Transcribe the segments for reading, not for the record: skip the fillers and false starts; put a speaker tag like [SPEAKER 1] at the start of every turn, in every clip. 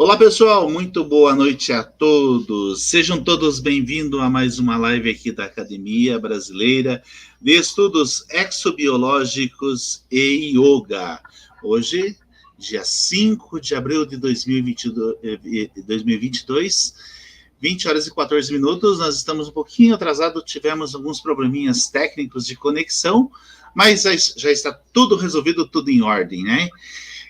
[SPEAKER 1] Olá pessoal, muito boa noite a todos. Sejam todos bem-vindos a mais uma live aqui da Academia Brasileira de Estudos Exobiológicos e Yoga. Hoje, dia 5 de abril de 2022, 20 horas e 14 minutos. Nós estamos um pouquinho atrasados, tivemos alguns probleminhas técnicos de conexão, mas já está tudo resolvido, tudo em ordem, né?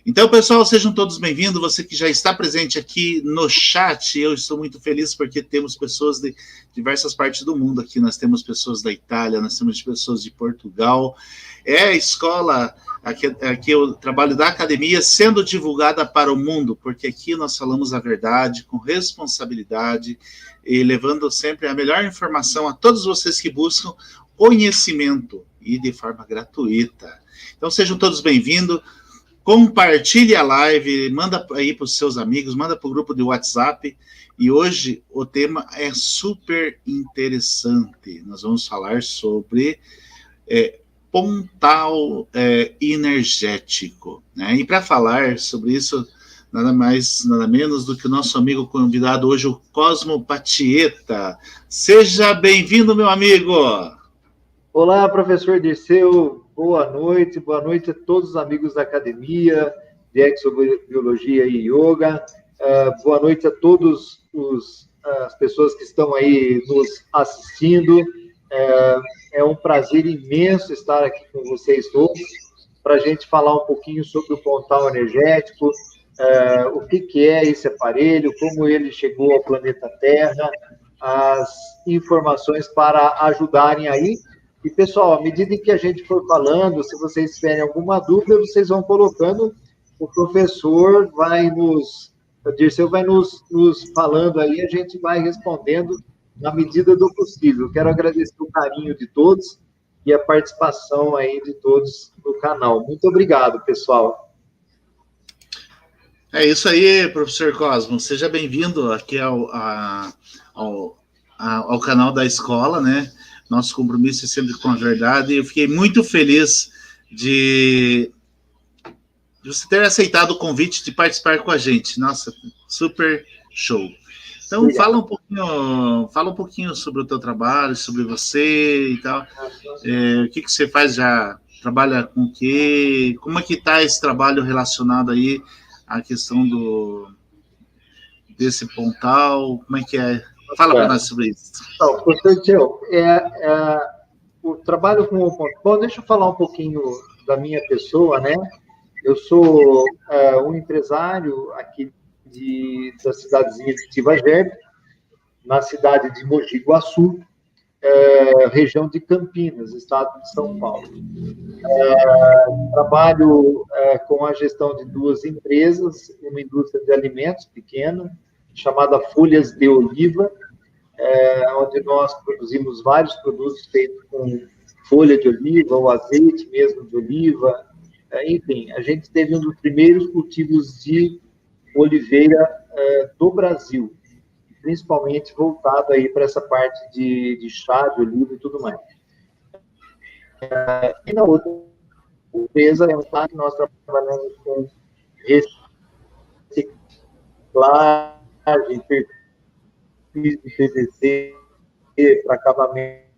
[SPEAKER 1] Então, pessoal, sejam todos bem-vindos. Você que já está presente aqui no chat, eu estou muito feliz porque temos pessoas de diversas partes do mundo aqui. Nós temos pessoas da Itália, nós temos pessoas de Portugal. É a escola, aqui o trabalho da academia sendo divulgada para o mundo, porque aqui nós falamos a verdade com responsabilidade e levando sempre a melhor informação a todos vocês que buscam conhecimento e de forma gratuita. Então, sejam todos bem-vindos. Compartilhe a live, manda aí para os seus amigos, manda para o grupo de WhatsApp. E hoje o tema é super interessante. Nós vamos falar sobre pontal energético, né? E para falar sobre isso, nada mais, nada menos do que o nosso amigo convidado hoje, o Cosmo Patieta. Seja bem-vindo, meu amigo!
[SPEAKER 2] Olá, professor Dirceu. Boa noite a todos os amigos da Academia de Exobiologia e Yoga. Boa noite a todas as pessoas que estão aí nos assistindo. É um prazer imenso estar aqui com vocês todos para a gente falar um pouquinho sobre o pontal energético, o que é esse aparelho, como ele chegou ao planeta Terra, as informações para ajudarem aí. E, pessoal, à medida que a gente for falando, se vocês tiverem alguma dúvida, vocês vão colocando, o professor vai o Dirceu vai nos falando aí, a gente vai respondendo na medida do possível. Quero agradecer o carinho de todos e a participação aí de todos no canal. Muito obrigado, pessoal.
[SPEAKER 1] É isso aí, professor Cosmo. Seja bem-vindo aqui ao canal da escola, né? Nosso compromisso é sempre com a verdade. Eu fiquei muito feliz de você ter aceitado o convite de participar com a gente. Nossa, super show. Então, fala um pouquinho sobre o teu trabalho, sobre você e tal. O que você faz já? Trabalha com o quê? Como é que está esse trabalho relacionado aí à questão desse pontal? Como é que é? Fala para nós sobre isso.
[SPEAKER 2] Então, professor, o trabalho com o pontal... Bom, deixa eu falar um pouquinho da minha pessoa, né? Eu sou um empresário aqui da cidadezinha de Tibagerbe, na cidade de Mogi Guaçu, região de Campinas, estado de São Paulo. Trabalho com a gestão de duas empresas, uma indústria de alimentos pequena, chamada Folhas de Oliva, onde nós produzimos vários produtos feitos com folha de oliva, ou azeite mesmo de oliva. Enfim, a gente teve um dos primeiros cultivos de oliveira do Brasil, principalmente voltado aí para essa parte de chá de oliva e tudo mais. E na outra empresa, nós trabalhamos com reciclagem, perfis de PVC para acabamento.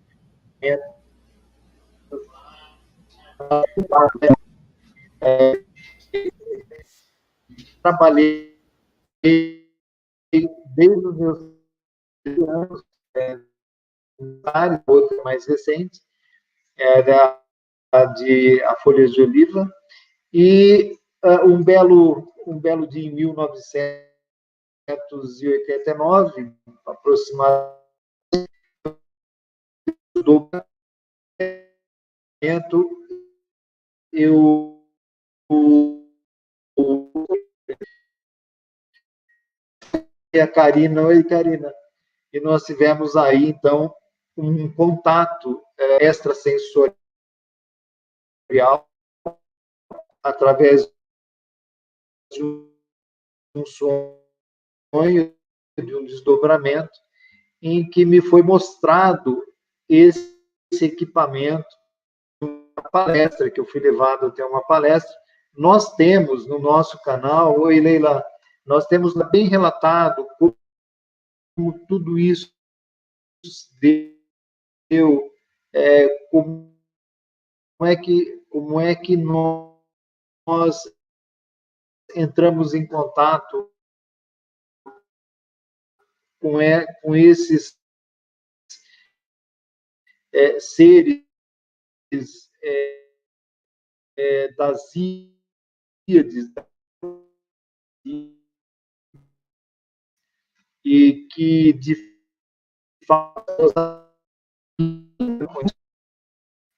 [SPEAKER 2] Trabalhei desde os meus anos, vários outros mais recentes, a folhas de oliva, e um belo dia em 1989, aproximadamente, do eu e a Karina, oi Karina, e nós tivemos aí então um contato extrasensorial através de um sonho, de um desdobramento, em que me foi mostrado esse equipamento, uma palestra, que eu fui levado até uma palestra. Nós temos no nosso canal, oi Leila, nós temos bem relatado como tudo isso deu, como é que nós entramos em contato com esses seres das Íades, e que, de fato,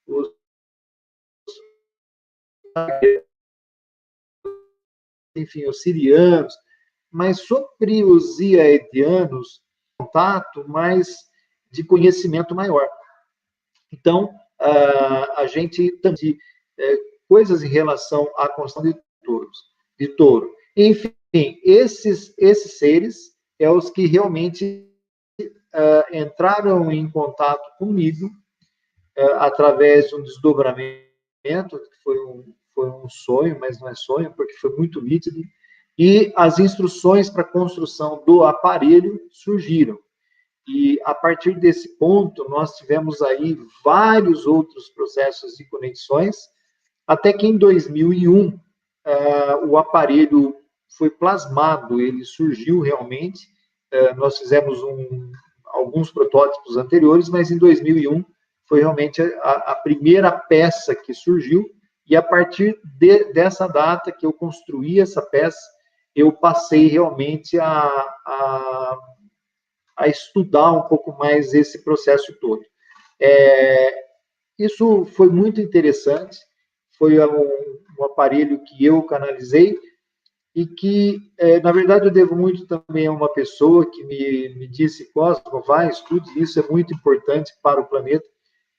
[SPEAKER 2] os, enfim, os sirianos, mas sobre os iaedianos, contato mais de conhecimento maior. Então, a gente também coisas em relação à construção de touro. Enfim, esses seres é os que realmente entraram em contato comigo através de um desdobramento, que foi um sonho, mas não é sonho, porque foi muito nítido, e as instruções para a construção do aparelho surgiram. E, a partir desse ponto, nós tivemos aí vários outros processos de conexões, até que em 2001, o aparelho foi plasmado, ele surgiu realmente. Nós fizemos alguns protótipos anteriores, mas em 2001 foi realmente a primeira peça que surgiu, e a partir dessa data que eu construí essa peça, eu passei realmente a estudar um pouco mais esse processo todo. Isso foi muito interessante, foi um aparelho que eu canalizei, e que, na verdade, eu devo muito também a uma pessoa que me disse: Cosmo, vai, estude, isso é muito importante para o planeta,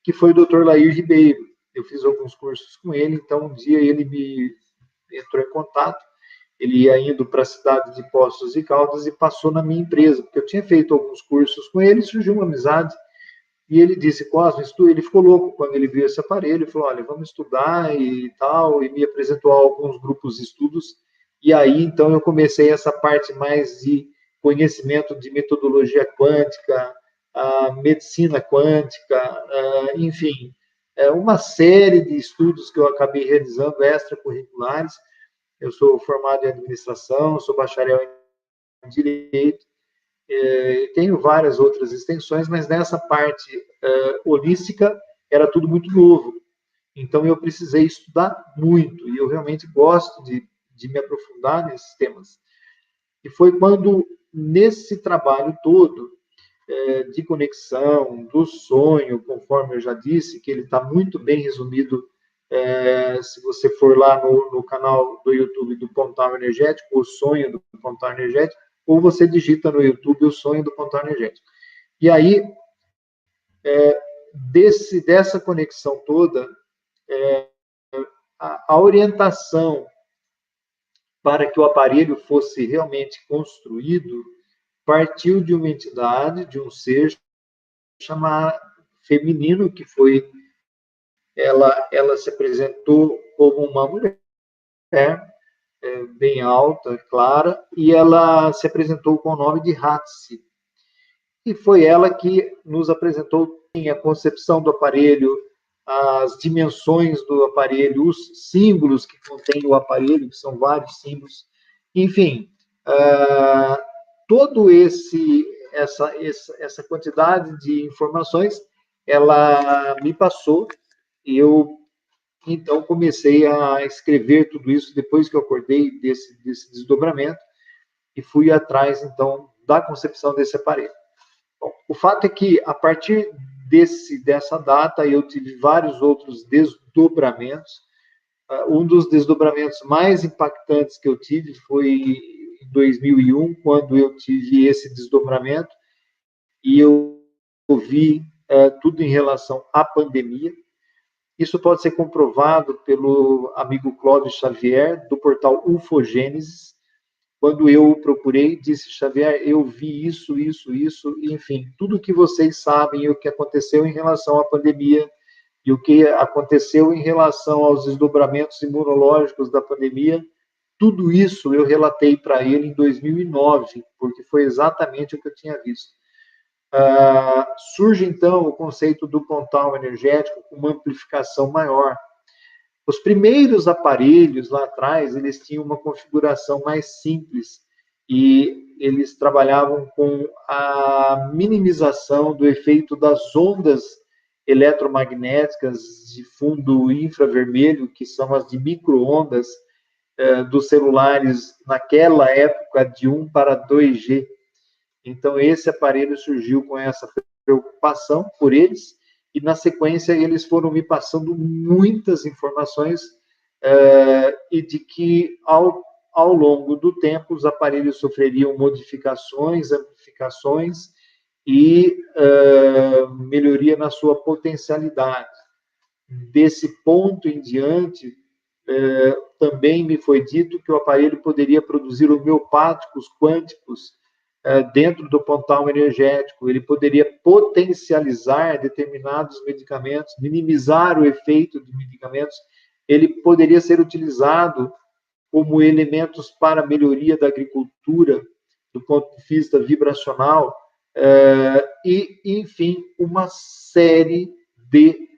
[SPEAKER 2] que foi o Dr. Lair Ribeiro. Eu fiz alguns cursos com ele, então um dia ele me entrou em contato, ele ia indo para a cidade de Poços de Caldas e passou na minha empresa, porque eu tinha feito alguns cursos com ele, surgiu uma amizade, e ele disse: Cosmo, ele ficou louco quando ele viu esse aparelho, ele falou: olha, vamos estudar e tal, e me apresentou a alguns grupos de estudos, e aí, então, eu comecei essa parte mais de conhecimento de metodologia quântica, medicina quântica, enfim, uma série de estudos que eu acabei realizando extracurriculares. Eu sou formado em administração, sou bacharel em direito, tenho várias outras extensões, mas nessa parte holística era tudo muito novo. Então, eu precisei estudar muito, e eu realmente gosto de me aprofundar nesses temas. E foi quando, nesse trabalho todo, de conexão, do sonho, conforme eu já disse, que ele está muito bem resumido, se você for lá no canal do YouTube do Pontal Energético, o sonho do Pontal Energético, ou você digita no YouTube o sonho do Pontal Energético. E aí, dessa conexão toda, a orientação para que o aparelho fosse realmente construído partiu de uma entidade, de um ser chamado feminino, que foi, ela se apresentou como uma mulher, bem alta, clara, e ela se apresentou com o nome de Hatsi. E foi ela que nos apresentou a concepção do aparelho, as dimensões do aparelho, os símbolos que contém o aparelho, que são vários símbolos, enfim, todo essa quantidade de informações, ela me passou, e eu, então, comecei a escrever tudo isso depois que eu acordei desse desdobramento, e fui atrás, então, da concepção desse aparelho. Bom, o fato é que, a partir dessa data, eu tive vários outros desdobramentos. Um dos desdobramentos mais impactantes que eu tive foi em 2001, quando eu tive esse desdobramento, e eu vi tudo em relação à pandemia. Isso pode ser comprovado pelo amigo Clóvis Xavier, do portal Ufogênesis. Quando eu o procurei, disse: Xavier, eu vi isso, enfim, tudo que vocês sabem, o que aconteceu em relação à pandemia, e o que aconteceu em relação aos desdobramentos imunológicos da pandemia, tudo isso eu relatei para ele em 2009, porque foi exatamente o que eu tinha visto. Surge, então, o conceito do pontal energético com uma amplificação maior. Os primeiros aparelhos lá atrás, eles tinham uma configuração mais simples e eles trabalhavam com a minimização do efeito das ondas eletromagnéticas de fundo infravermelho, que são as de micro-ondas dos celulares naquela época de 1 para 2G. Então, esse aparelho surgiu com essa preocupação por eles, e na sequência eles foram me passando muitas informações e de que ao longo do tempo os aparelhos sofreriam modificações, amplificações e melhoria na sua potencialidade. Desse ponto em diante, também me foi dito que o aparelho poderia produzir homeopáticos quânticos dentro do pontal energético, ele poderia potencializar determinados medicamentos, minimizar o efeito de medicamentos, ele poderia ser utilizado como elementos para a melhoria da agricultura, do ponto de vista vibracional, e, enfim, uma série de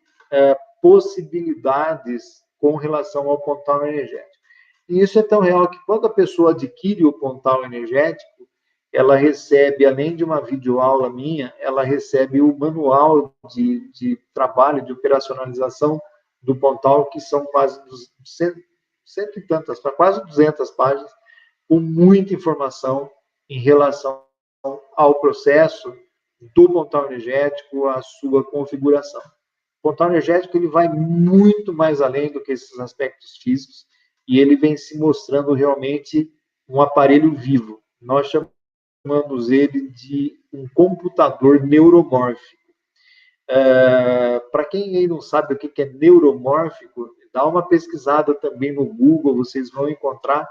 [SPEAKER 2] possibilidades com relação ao pontal energético. E isso é tão real que quando a pessoa adquire o pontal energético, ela recebe, além de uma videoaula minha, ela recebe o manual de trabalho, de operacionalização do pontal, que são quase cento e tantas, quase 200 páginas, com muita informação em relação ao processo do pontal energético, a sua configuração. O pontal energético ele vai muito mais além do que esses aspectos físicos e ele vem se mostrando realmente um aparelho vivo. Nós chamamos ele de um computador neuromórfico. Para quem aí não sabe o que é neuromórfico, dá uma pesquisada também no Google, vocês vão encontrar,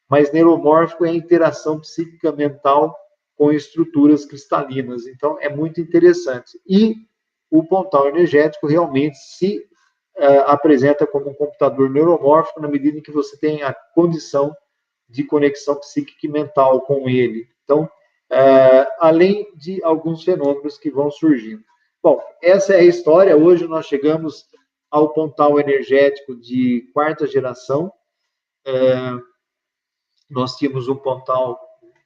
[SPEAKER 2] mas neuromórfico é a interação psíquica mental com estruturas cristalinas, então é muito interessante. E o pontal energético realmente se apresenta como um computador neuromórfico na medida em que você tem a condição de conexão psíquica e mental com ele. Então, além de alguns fenômenos que vão surgindo. Bom, essa é a história. Hoje nós chegamos ao pontal energético de quarta geração. Nós tínhamos um pontal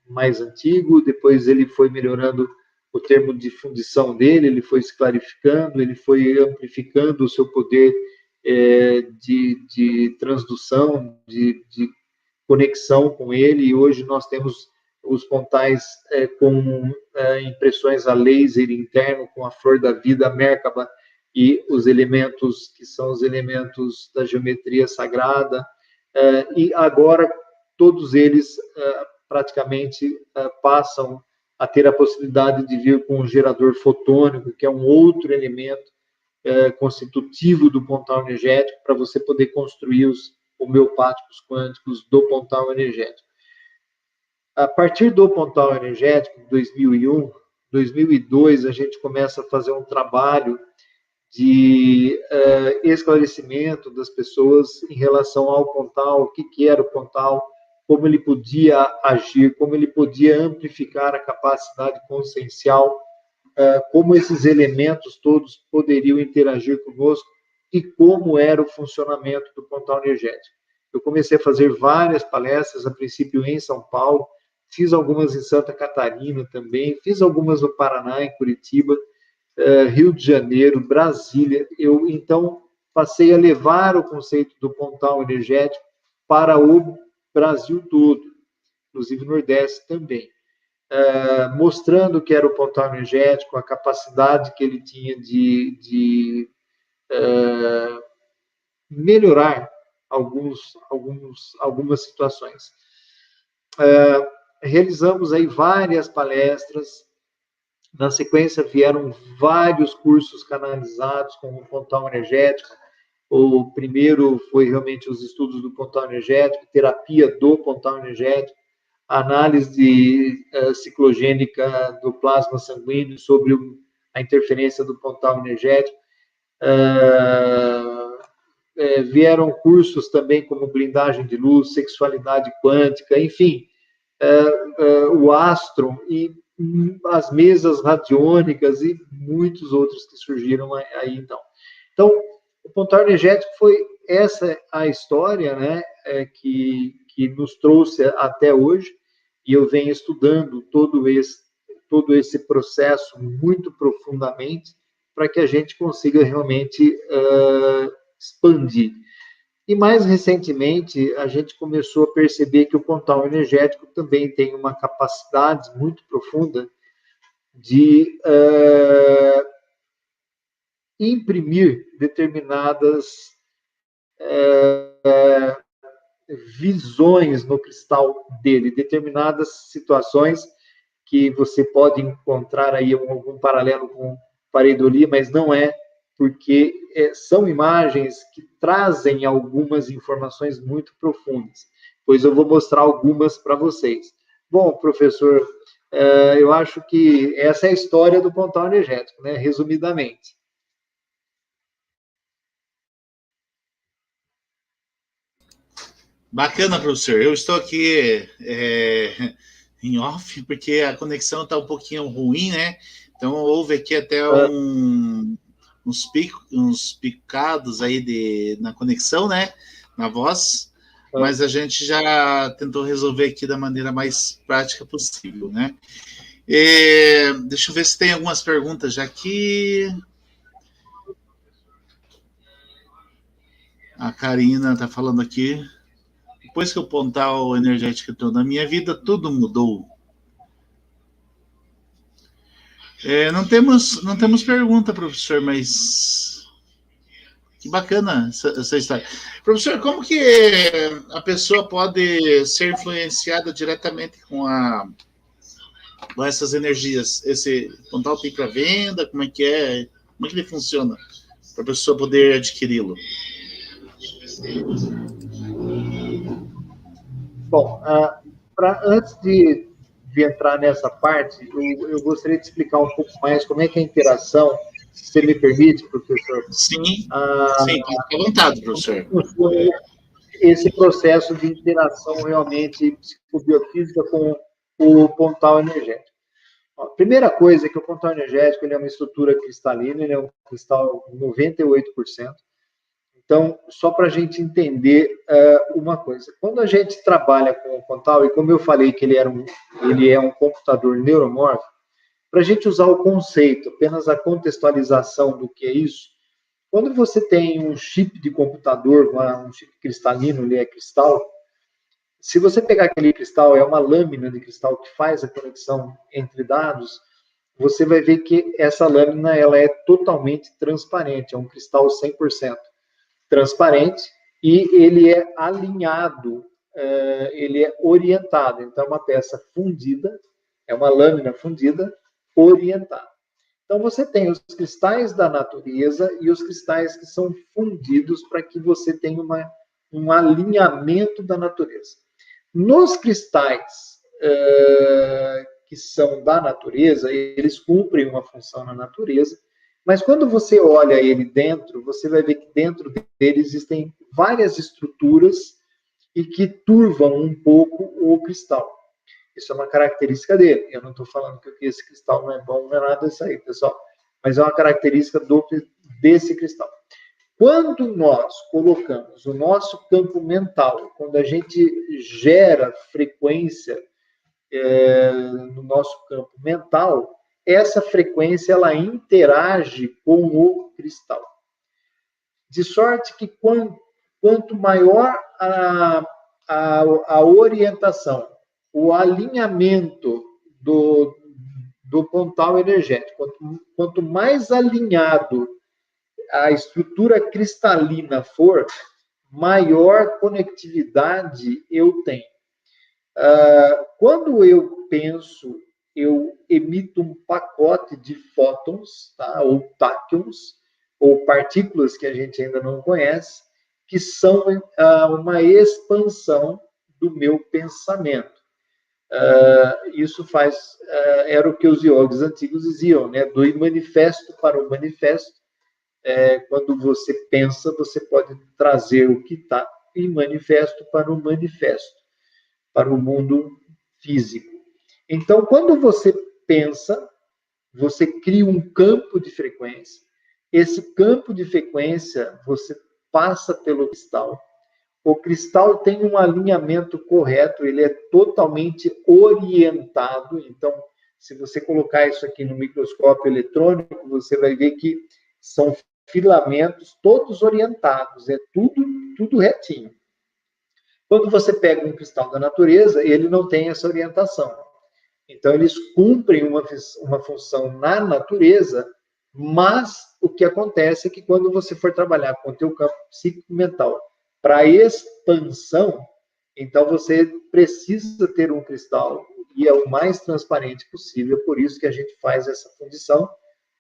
[SPEAKER 2] mais antigo, depois ele foi melhorando o termo de fundição dele, ele foi se clarificando, ele foi amplificando o seu poder de transdução, de conexão com ele, e hoje nós temos os pontais com impressões a laser interno, com a flor da vida, a Merkaba, e os elementos que são os elementos da geometria sagrada, e agora todos eles praticamente passam a ter a possibilidade de vir com um gerador fotônico, que é um outro elemento constitutivo do pontal energético, para você poder construir os homeopáticos quânticos do pontal energético. A partir do pontal energético, 2001, 2002, a gente começa a fazer um trabalho de esclarecimento das pessoas em relação ao pontal, o que era o pontal, como ele podia agir, como ele podia amplificar a capacidade consciencial, como esses elementos todos poderiam interagir conosco e como era o funcionamento do pontal energético. Eu comecei a fazer várias palestras, a princípio em São Paulo, fiz algumas em Santa Catarina também, fiz algumas no Paraná, em Curitiba, Rio de Janeiro, Brasília. Eu, então, passei a levar o conceito do pontal energético para o Brasil todo, inclusive o Nordeste também, mostrando que era o pontal energético, a capacidade que ele tinha de melhorar algumas situações. Realizamos aí várias palestras. Na sequência, vieram vários cursos canalizados com o pontal energético. O primeiro foi realmente os estudos do pontal energético, terapia do pontal energético, análise ciclogênica do plasma sanguíneo sobre a interferência do pontal energético. vieram cursos também como blindagem de luz, sexualidade quântica, enfim, o astro e as mesas radiônicas e muitos outros que surgiram aí, então. Então, o pontal energético foi essa a história, né, que nos trouxe até hoje, e eu venho estudando todo esse processo muito profundamente para que a gente consiga realmente expandir. E mais recentemente, a gente começou a perceber que o pontal energético também tem uma capacidade muito profunda de imprimir determinadas visões no cristal dele, determinadas situações que você pode encontrar aí algum paralelo com pareidolia, mas não é, porque são imagens que trazem algumas informações muito profundas. Pois eu vou mostrar algumas para vocês. Bom, professor, eu acho que essa é a história do pontal energético, né? Resumidamente.
[SPEAKER 1] Bacana, professor. Eu estou aqui em off, porque a conexão está um pouquinho ruim, né? Então, houve aqui até uns picados aí na conexão, né? Na voz. Mas a gente já tentou resolver aqui da maneira mais prática possível, né? Deixa eu ver se tem algumas perguntas já aqui. A Karina está falando aqui. Depois que o pontal energético entrou na minha vida, tudo mudou. Não temos pergunta, professor, mas que bacana essa história. Professor, como que a pessoa pode ser influenciada diretamente com essas energias? Esse pontal tem para venda? Como é que é? Como é que ele funciona para a pessoa poder adquiri-lo?
[SPEAKER 2] Bom, antes de entrar nessa parte, eu gostaria de explicar um pouco mais como é que é a interação, se você me permite, professor.
[SPEAKER 1] Sim, sim, fique à vontade, professor.
[SPEAKER 2] Esse processo de interação realmente psicobiofísica com o pontal energético. A primeira coisa é que o pontal energético ele é uma estrutura cristalina, ele é um cristal 98%. Então, só para a gente entender uma coisa, quando a gente trabalha com o pontal, e como eu falei que ele é um computador neuromórfico, para a gente usar o conceito, apenas a contextualização do que é isso, quando você tem um chip de computador, um chip cristalino, ele é cristal, se você pegar aquele cristal, é uma lâmina de cristal que faz a conexão entre dados, você vai ver que essa lâmina ela é totalmente transparente, é um cristal 100% transparente e ele é alinhado, ele é orientado. Então, é uma peça fundida, é uma lâmina fundida, orientada. Então, você tem os cristais da natureza e os cristais que são fundidos para que você tenha um alinhamento da natureza. Nos cristais que são da natureza, eles cumprem uma função na natureza, mas quando você olha ele dentro, você vai ver que dentro dele existem várias estruturas e que turvam um pouco o cristal. Isso é uma característica dele. Eu não estou falando que esse cristal não é bom, não é nada disso aí, pessoal. Mas é uma característica desse cristal. Quando nós colocamos o nosso campo mental, quando a gente gera frequência no nosso campo mental, essa frequência ela interage com o cristal. De sorte que quanto maior a orientação, o alinhamento do pontal energético, quanto mais alinhado a estrutura cristalina for, maior conectividade eu tenho. Quando eu penso, eu emito um pacote de fótons, tá? Ou táquions, ou partículas que a gente ainda não conhece, que são uma expansão do meu pensamento. Isso era o que os yogis antigos diziam, né? Do manifesto para o manifesto, quando você pensa, você pode trazer o que está em manifesto para o manifesto, para o mundo físico. Então, quando você pensa, você cria um campo de frequência. Esse campo de frequência, você passa pelo cristal. O cristal tem um alinhamento correto, ele é totalmente orientado. Então, se você colocar isso aqui no microscópio eletrônico, você vai ver que são filamentos todos orientados, é tudo retinho. Quando você pega um cristal da natureza, ele não tem essa orientação. Então, eles cumprem uma função na natureza, mas o que acontece é que quando você for trabalhar com o teu campo psíquico mental para expansão, então você precisa ter um cristal e é o mais transparente possível, por isso que a gente faz essa fundição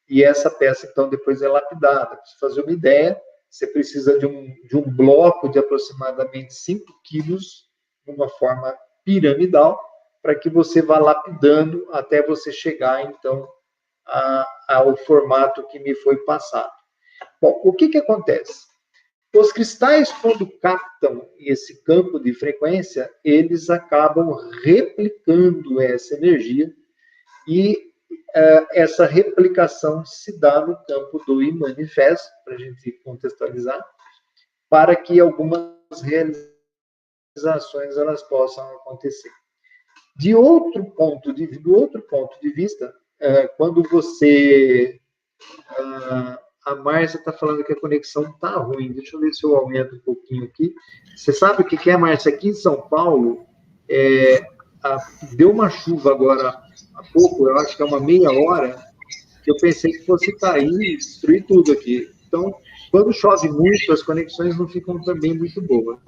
[SPEAKER 2] e essa peça, então, depois é lapidada. Para você fazer uma ideia, você precisa de um bloco de aproximadamente 5 quilos, numa forma piramidal, para que você vá lapidando até você chegar, então, ao formato que me foi passado. Bom, o que acontece? Os cristais, quando captam esse campo de frequência, eles acabam replicando essa energia e essa replicação se dá no campo do imanifesto, para a gente contextualizar, para que algumas realizações elas possam acontecer. Do outro ponto de vista, quando você... a Márcia está falando que a conexão está ruim. Deixa eu ver se eu aumento um pouquinho aqui. Você sabe o que é, Márcia? Aqui em São Paulo, deu uma chuva agora há pouco, eu acho que é uma meia hora, que eu pensei que fosse cair e destruir tudo aqui. Então, quando chove muito, as conexões não ficam também muito boas.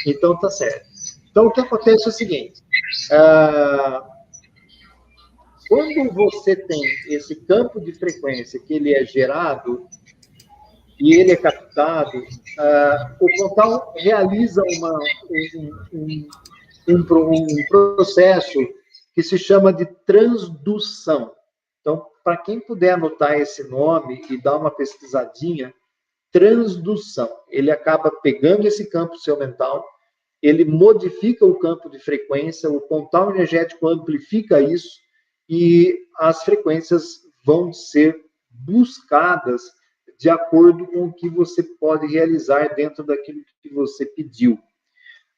[SPEAKER 2] Então, tá certo. Então, o que acontece é o seguinte... quando você tem esse campo de frequência que ele é gerado e ele é captado, o portal realiza um processo que se chama de transdução. Então, para quem puder anotar esse nome e dar uma pesquisadinha, transdução. Ele acaba pegando esse campo seu mental, ele modifica o campo de frequência, o portal energético amplifica isso, e as frequências vão ser buscadas de acordo com o que você pode realizar dentro daquilo que você pediu.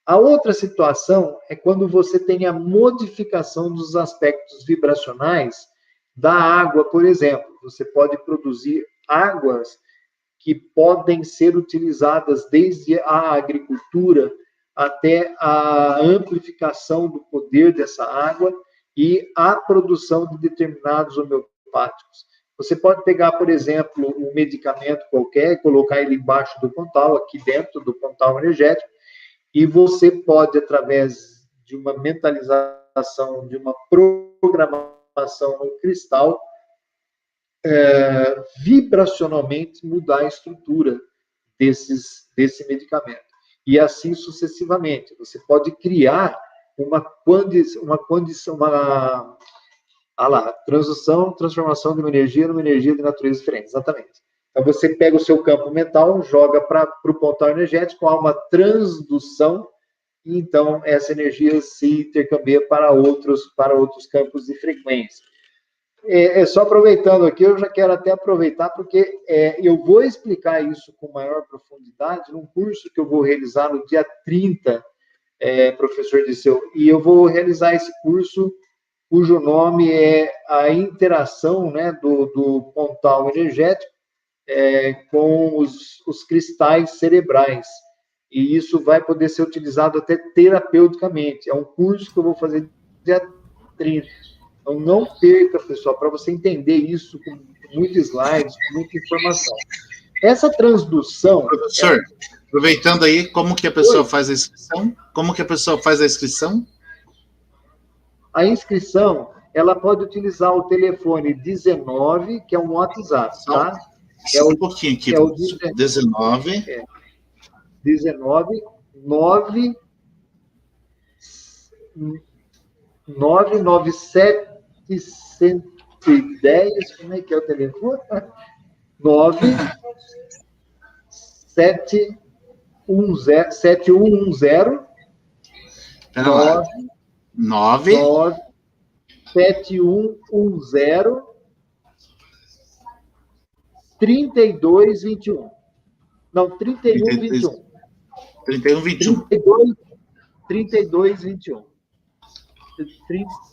[SPEAKER 2] A outra situação é quando você tem a modificação dos aspectos vibracionais da água, por exemplo. Você pode produzir águas que podem ser utilizadas desde a agricultura até a amplificação do poder dessa água e a produção de determinados homeopáticos. Você pode pegar, por exemplo, um medicamento qualquer, colocar ele embaixo do pontal, aqui dentro do pontal energético, e você pode, através de uma mentalização, de uma programação no cristal, vibracionalmente mudar a estrutura desse medicamento. E assim sucessivamente. Você pode criar uma transformação de uma energia numa energia de natureza diferente. Exatamente. Então, você pega o seu campo mental, joga para o pontal energético, há uma transdução, e então essa energia se intercambia para outros campos de frequência. Só aproveitando aqui, eu já quero até aproveitar, porque eu vou explicar isso com maior profundidade num curso que eu vou realizar no dia 30, professor Disseu, e eu vou realizar esse curso cujo nome é a interação, né, do pontal energético com os cristais cerebrais. E isso vai poder ser utilizado até terapeuticamente. É um curso que eu vou fazer dia 30. Então, não perca, pessoal, para você entender isso com muitos slides, com muita informação. Essa transdução...
[SPEAKER 1] Professor, aproveitando aí, como que a pessoa faz a inscrição? Como que a pessoa faz a inscrição?
[SPEAKER 2] A inscrição, ela pode utilizar o telefone 19, que é um WhatsApp, tá?
[SPEAKER 1] Um pouquinho aqui.
[SPEAKER 2] É o
[SPEAKER 1] 19.
[SPEAKER 2] 19 9 99710, como é que é o telefone? 97110 7110 3221. Não, 3121.
[SPEAKER 1] 3121.
[SPEAKER 2] 3221.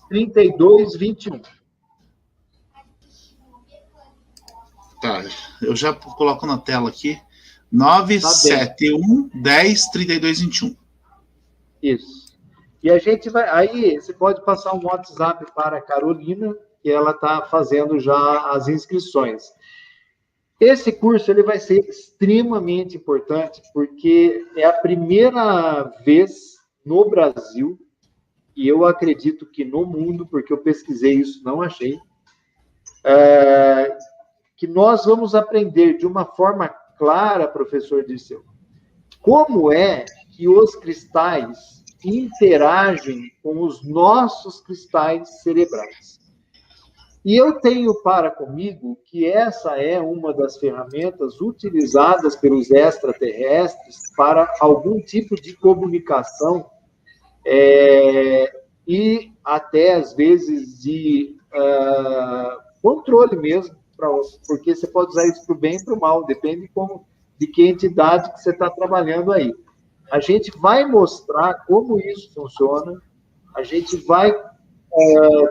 [SPEAKER 2] 3221.
[SPEAKER 1] Tá, eu já coloco na tela aqui. 971 10 32 21.
[SPEAKER 2] Isso. E a gente vai. Aí você pode passar um WhatsApp para a Carolina, que ela está fazendo já as inscrições. Esse curso ele vai ser extremamente importante, porque é a primeira vez no Brasil, e eu acredito que no mundo, porque eu pesquisei isso, não achei, que nós vamos aprender de uma forma clara, professor Dirceu, como é que os cristais interagem com os nossos cristais cerebrais. E eu tenho para comigo que essa é uma das ferramentas utilizadas pelos extraterrestres para algum tipo de comunicação e até, às vezes, de controle mesmo, porque você pode usar isso para o bem e para o mal, depende de que entidade que você está trabalhando aí. A gente vai mostrar como isso funciona, a gente vai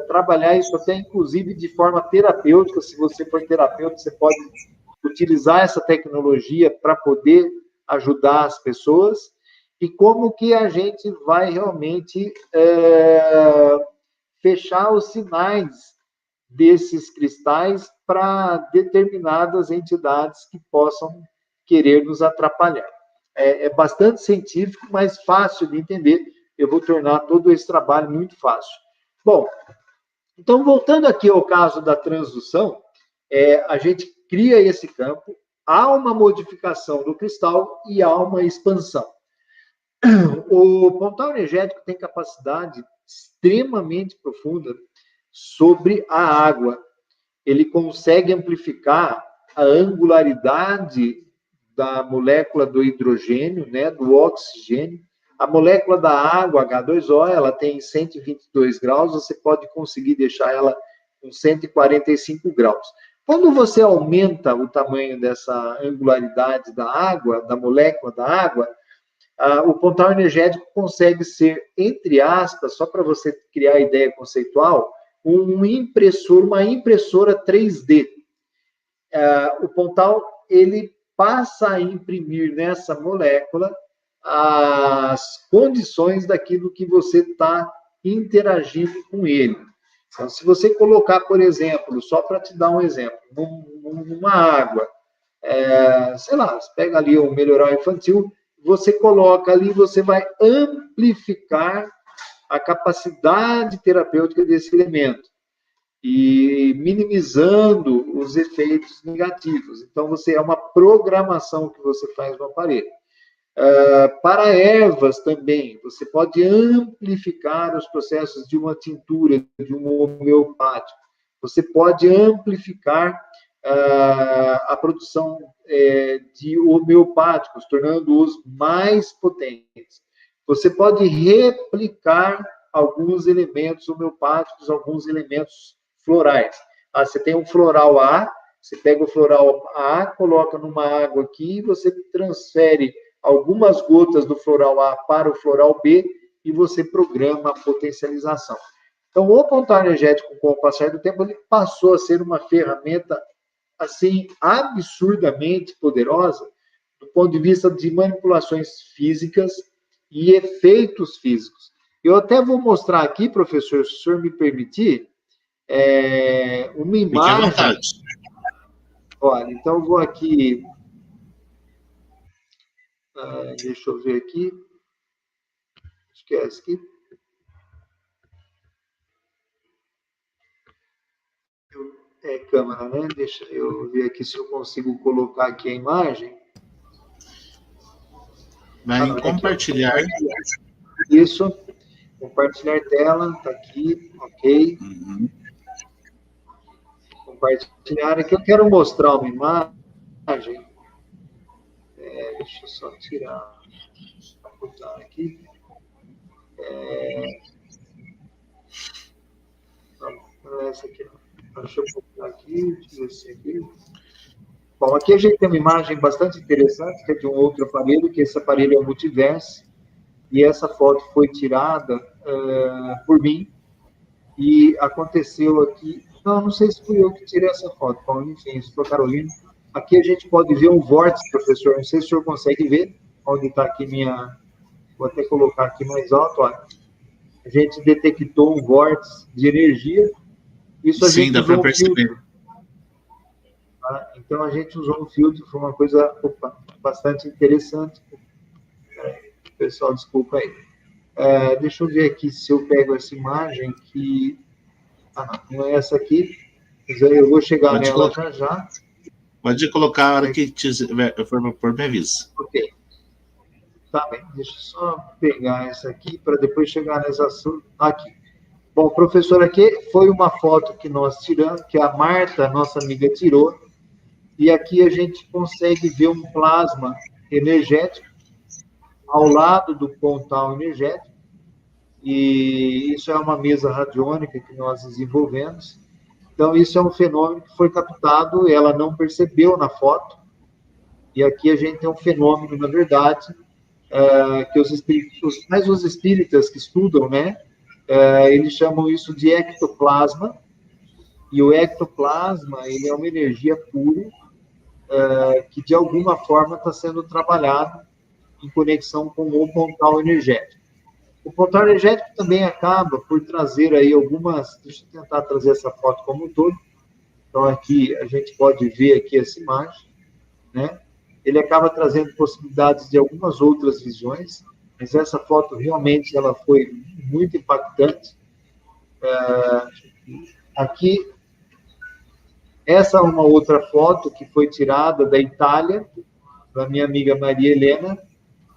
[SPEAKER 2] trabalhar isso até, inclusive, de forma terapêutica. Se você for terapeuta, você pode utilizar essa tecnologia para poder ajudar as pessoas, e como que a gente vai realmente fechar os sinais desses cristais para determinadas entidades que possam querer nos atrapalhar. É bastante científico, mas fácil de entender. Eu vou tornar todo esse trabalho muito fácil. Bom, então, voltando aqui ao caso da transdução, a gente cria esse campo, há uma modificação do cristal e há uma expansão. O pontal energético tem capacidade extremamente profunda sobre a água. Ele consegue amplificar a angularidade da molécula do hidrogênio, né, do oxigênio. A molécula da água, H2O, ela tem 122 graus, você pode conseguir deixar ela com 145 graus. Quando você aumenta o tamanho dessa angularidade da água, da molécula da água, o pontal energético consegue ser, entre aspas, só para você criar a ideia conceitual, uma impressora 3D. O pontal, ele passa a imprimir nessa molécula as condições daquilo que você está interagindo com ele. Então, se você colocar, por exemplo, só para te dar um exemplo, numa água, sei lá, você pega ali o melhoral infantil, você coloca ali, você vai amplificar a capacidade terapêutica desse elemento e minimizando os efeitos negativos. Então, é uma programação que você faz no aparelho. Para ervas também, você pode amplificar os processos de uma tintura, de um homeopático. Você pode amplificar a produção de homeopáticos, tornando-os mais potentes. Você pode replicar alguns elementos homeopáticos, alguns elementos florais. Você tem um floral A, você pega o floral A, coloca numa água aqui, você transfere algumas gotas do floral A para o floral B e você programa a potencialização. Então, o pontal energético, com o passar do tempo, ele passou a ser uma ferramenta assim absurdamente poderosa do ponto de vista de manipulações físicas e efeitos físicos. Eu até vou mostrar aqui, professor, se o senhor me permitir, uma imagem. Fique à vontade. Olha, então eu vou aqui. Deixa eu ver aqui. Esquece aqui. Câmera, né? Deixa eu ver aqui se eu consigo colocar aqui a imagem.
[SPEAKER 1] Vai em compartilhar.
[SPEAKER 2] Isso. Compartilhar tela, está aqui, ok. Compartilhar aqui. Eu quero mostrar uma imagem Deixa eu só tirar, botar aqui. Não, essa aqui não. Deixa eu botar aqui, deixa eu ver se aqui. Bom, aqui a gente tem uma imagem bastante interessante, que é de um outro aparelho, que esse aparelho é o Multiverse, e essa foto foi tirada por mim, e aconteceu aqui... Não sei se fui eu que tirei essa foto, bom, enfim, isso foi a Carolina. Aqui a gente pode ver um vórtice, professor, não sei se o senhor consegue ver, onde está aqui minha... Vou até colocar aqui mais alto, olha. A gente detectou um vórtice de energia, isso a gente
[SPEAKER 1] dá para perceber.
[SPEAKER 2] Tá? Então, a gente usou um filtro, foi uma coisa bastante interessante. Pessoal, desculpa aí. Deixa eu ver aqui se eu pego essa imagem que... não é essa aqui, mas eu vou chegar nela já.
[SPEAKER 1] Pode colocar a hora que for me avisa.
[SPEAKER 2] Ok. Tá bem, deixa eu só pegar essa aqui para depois chegar nessa... Aqui. Bom, professor, aqui foi uma foto que nós tiramos, que a Marta, nossa amiga, tirou, e aqui a gente consegue ver um plasma energético ao lado do pontal energético, e isso é uma mesa radiônica que nós desenvolvemos. Então, isso é um fenômeno que foi captado, ela não percebeu na foto, e aqui a gente tem um fenômeno, na verdade, que os espíritas que estudam, né, eles chamam isso de ectoplasma, e o ectoplasma, ele é uma energia pura, que de alguma forma está sendo trabalhado em conexão com o pontal energético. O pontal energético também acaba por trazer aí algumas... Deixa eu tentar trazer essa foto como um todo. Então, aqui, a gente pode ver aqui essa imagem, né? Ele acaba trazendo possibilidades de algumas outras visões, mas essa foto realmente ela foi muito impactante. Aqui, essa é uma outra foto que foi tirada da Itália, da minha amiga Maria Helena,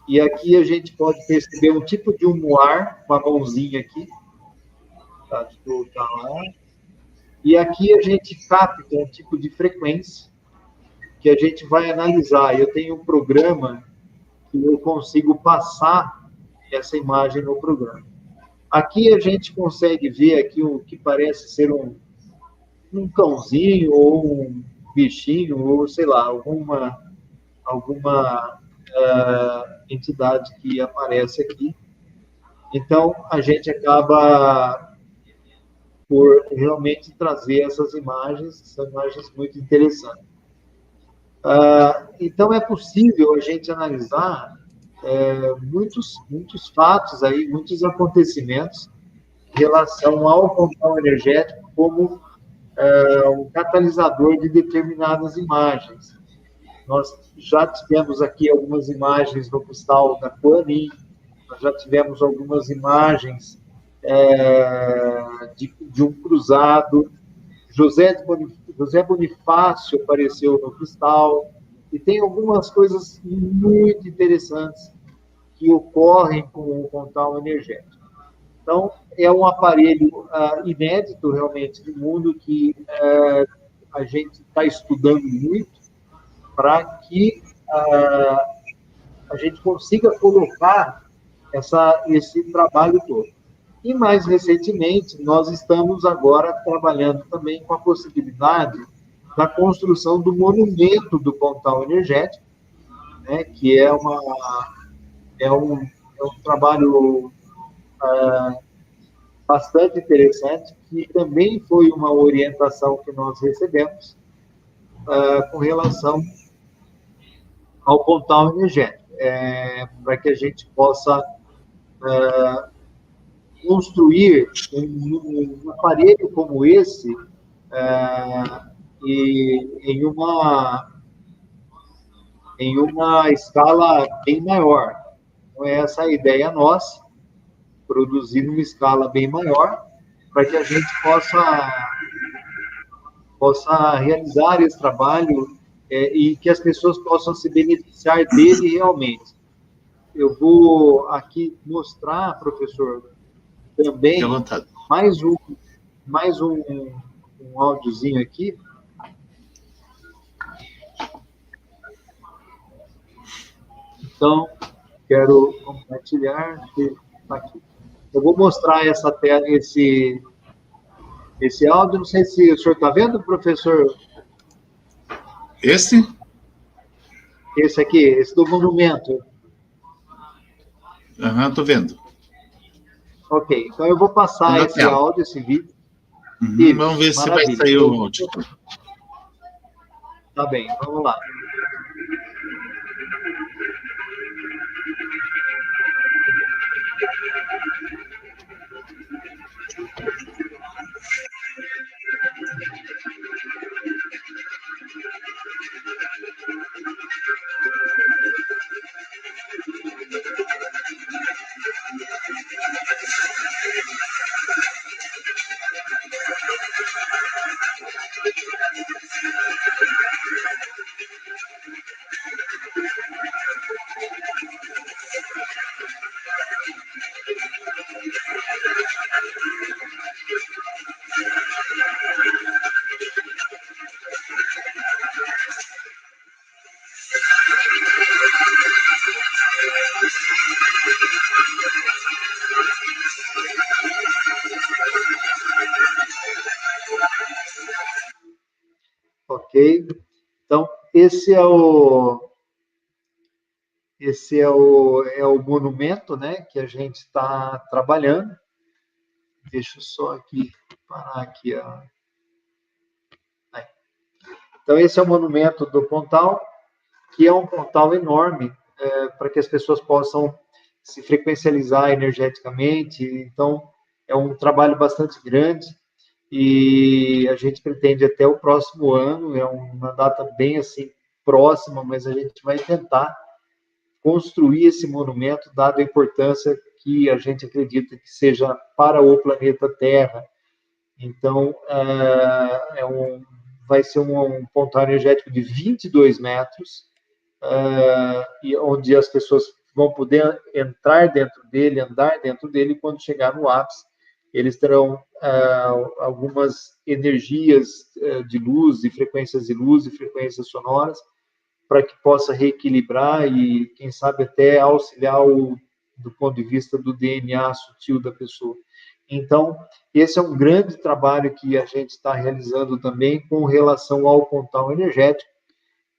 [SPEAKER 2] e aqui a gente pode perceber um tipo de um moar, uma mãozinha aqui, tá? Tá lá. E aqui a gente capta um tipo de frequência que a gente vai analisar. Eu tenho um programa que eu consigo passar essa imagem no programa. Aqui a gente consegue ver aqui o que parece ser um cãozinho ou um bichinho, ou sei lá, alguma entidade que aparece aqui. Então, a gente acaba por realmente trazer essas imagens, são imagens muito interessantes. Então, é possível a gente analisar muitos fatos aí, muitos acontecimentos em relação ao pontal energético como um catalisador de determinadas imagens. Nós já tivemos aqui algumas imagens no cristal da Kuan-Yin, nós já tivemos algumas imagens de um cruzado, José Bonifácio apareceu no cristal, e tem algumas coisas muito interessantes que ocorrem com o pontal energético. Então, é um aparelho inédito, realmente, no mundo, que a gente está estudando muito para que a gente consiga colocar esse trabalho todo. E, mais recentemente, nós estamos agora trabalhando também com a possibilidade da construção do monumento do pontal energético, né, que é um trabalho bastante interessante, que também foi uma orientação que nós recebemos com relação ao pontal energético, para que a gente possa construir um aparelho como esse e em uma escala bem maior. Então, essa é a ideia nossa, produzir numa escala bem maior, para que a gente possa realizar esse trabalho e que as pessoas possam se beneficiar dele realmente. Eu vou aqui mostrar, professor, também mais um áudiozinho aqui. Então, quero compartilhar. Tá aqui. Eu vou mostrar essa tela, esse áudio. Não sei se o senhor está vendo, professor?
[SPEAKER 1] Esse?
[SPEAKER 2] Esse aqui, esse do monumento.
[SPEAKER 1] Aham, tô vendo.
[SPEAKER 2] Ok, então eu vou passar esse
[SPEAKER 1] tela.
[SPEAKER 2] áudio, esse vídeo.
[SPEAKER 1] Vamos ver se
[SPEAKER 2] maravilha.
[SPEAKER 1] vai sair o áudio.
[SPEAKER 2] Tá bem, vamos lá. Ok, então esse é o monumento, né, que a gente está trabalhando. Deixa eu só aqui parar aqui, ó. Então esse é o monumento do Pontal, que é um pontal enorme, para que as pessoas possam se frequencializar energeticamente. Então é um trabalho bastante grande e a gente pretende até o próximo ano, é uma data bem assim próxima, mas a gente vai tentar construir esse monumento, dada a importância que a gente acredita que seja para o planeta Terra. Então, vai ser um pontal energético de 22 metros, e onde as pessoas vão poder entrar dentro dele, andar dentro dele, e quando chegar no ápice, eles terão algumas energias de luz, de frequências de luz e frequências sonoras, para que possa reequilibrar e, quem sabe, até auxiliar do ponto de vista do DNA sutil da pessoa. Então, esse é um grande trabalho que a gente está realizando também com relação ao pontal energético.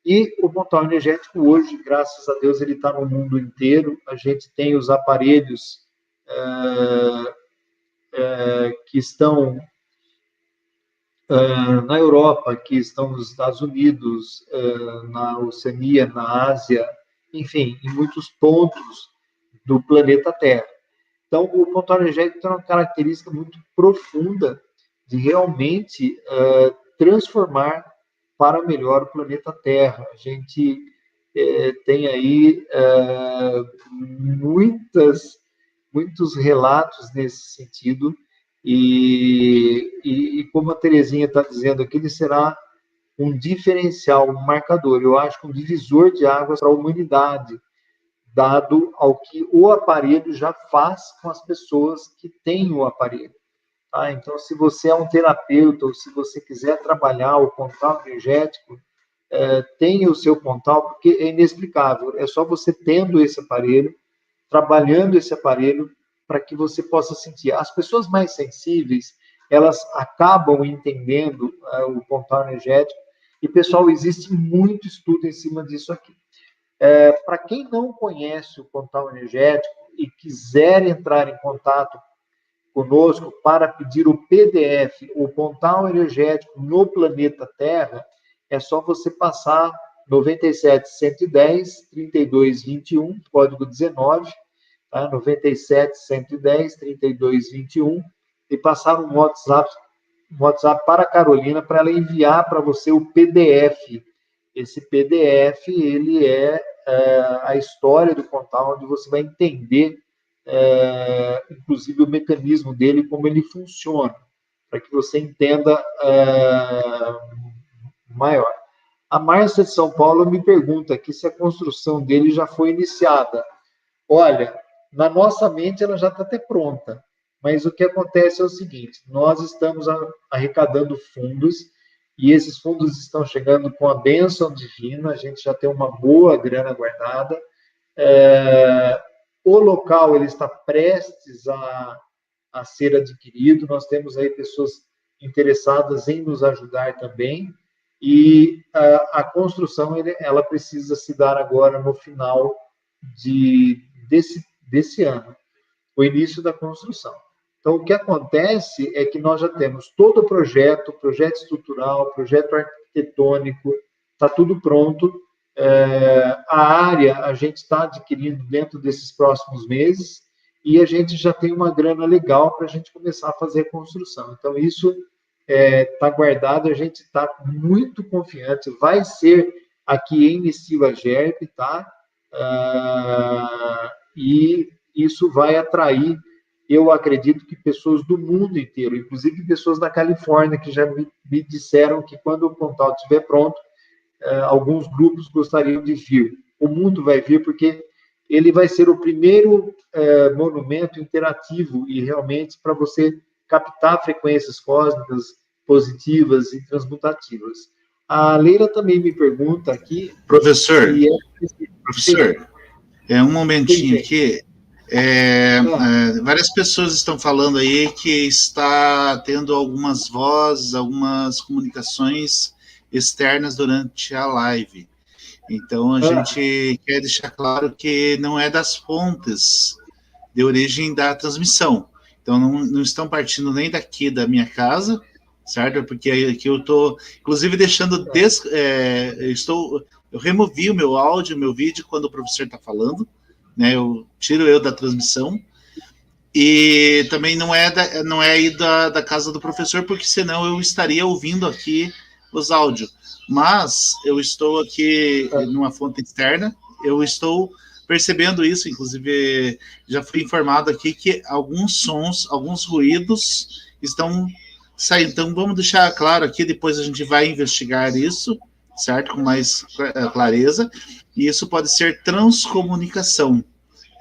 [SPEAKER 2] E o pontal energético hoje, graças a Deus, ele está no mundo inteiro. A gente tem os aparelhos que estão na Europa, que estão nos Estados Unidos, na Oceania, na Ásia, enfim, em muitos pontos do planeta Terra. Então, o pontal energético tem uma característica muito profunda de realmente transformar para melhor o planeta Terra. A gente tem aí muitos relatos nesse sentido, e como a Terezinha está dizendo aqui, ele será um diferencial, um marcador, eu acho que um divisor de águas para a humanidade, dado ao que o aparelho já faz com as pessoas que têm o aparelho. Tá? Então, se você é um terapeuta, ou se você quiser trabalhar o pontal energético, tenha o seu pontal, porque é inexplicável, é só você tendo esse aparelho, trabalhando esse aparelho, para que você possa sentir. As pessoas mais sensíveis, elas acabam entendendo o pontal energético, e, pessoal, existe muito estudo em cima disso aqui. Para quem não conhece o pontal energético e quiser entrar em contato conosco para pedir o PDF, o pontal energético no planeta Terra, é só você passar 97 110 32 21, código 19, tá? 97 110 32 21, e passar um WhatsApp para a Carolina, para ela enviar para você o PDF. Esse PDF, ele é a história do pontal, onde você vai entender, inclusive, o mecanismo dele, como ele funciona, para que você entenda maior. A Márcia de São Paulo me pergunta aqui se a construção dele já foi iniciada. Olha, na nossa mente ela já está até pronta, mas o que acontece é o seguinte: nós estamos arrecadando fundos, e esses fundos estão chegando com a bênção divina, a gente já tem uma boa grana guardada, O local ele está prestes a ser adquirido, nós temos aí pessoas interessadas em nos ajudar também, e a construção ela precisa se dar agora no final desse ano, o início da construção. Então, o que acontece é que nós já temos todo o projeto estrutural, projeto arquitetônico, está tudo pronto. A área a gente está adquirindo dentro desses próximos meses e a gente já tem uma grana legal para a gente começar a fazer a construção. Então, isso está guardado, a gente está muito confiante. Vai ser aqui em Silva Gerp, tá? E isso vai atrair, eu acredito que pessoas do mundo inteiro, inclusive pessoas da Califórnia, que já me disseram que quando o Pontal estiver pronto, alguns grupos gostariam de vir. O mundo vai vir porque ele vai ser o primeiro monumento interativo e realmente para você captar frequências cósmicas positivas e transmutativas. A Leila também me pergunta aqui...
[SPEAKER 1] Professor, um momentinho aqui. Várias pessoas estão falando aí que está tendo algumas vozes, algumas comunicações externas durante a live. Então, a gente quer deixar claro que não é das fontes de origem da transmissão. Então, não estão partindo nem daqui da minha casa, certo? Porque aqui eu estou, inclusive, deixando... eu removi o meu áudio, o meu vídeo, quando o professor está falando, né? Eu tiro da transmissão. E também não é aí da casa do professor, porque senão eu estaria ouvindo aqui os áudios. Mas eu estou aqui numa fonte externa, eu estou percebendo isso, inclusive já fui informado aqui que alguns sons, alguns ruídos estão saindo. Então vamos deixar claro aqui, depois a gente vai investigar isso, certo? Com mais clareza. E isso pode ser transcomunicação.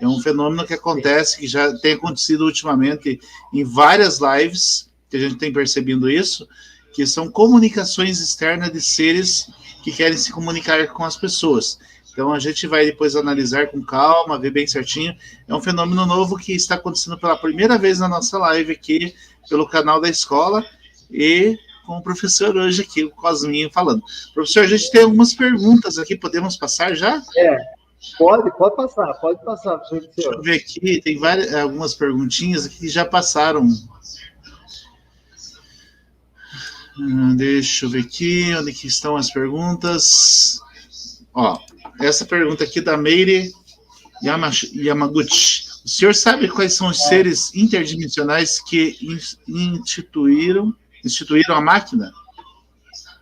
[SPEAKER 1] É um fenômeno que acontece, que já tem acontecido ultimamente em várias lives, que a gente tem percebido isso, que são comunicações externas de seres que querem se comunicar com as pessoas. Então, a gente vai depois analisar com calma, ver bem certinho. É um fenômeno novo que está acontecendo pela primeira vez na nossa live aqui, pelo canal da escola, e com o professor hoje aqui, o Cosminho, falando. Professor, a gente tem algumas perguntas aqui, podemos passar já?
[SPEAKER 2] Pode passar, professor.
[SPEAKER 1] Deixa eu ver aqui, tem algumas perguntinhas aqui que já passaram. Deixa eu ver aqui, onde que estão as perguntas. Essa pergunta aqui da Meire Yamaguchi. O senhor sabe quais são os seres interdimensionais que instituíram a máquina?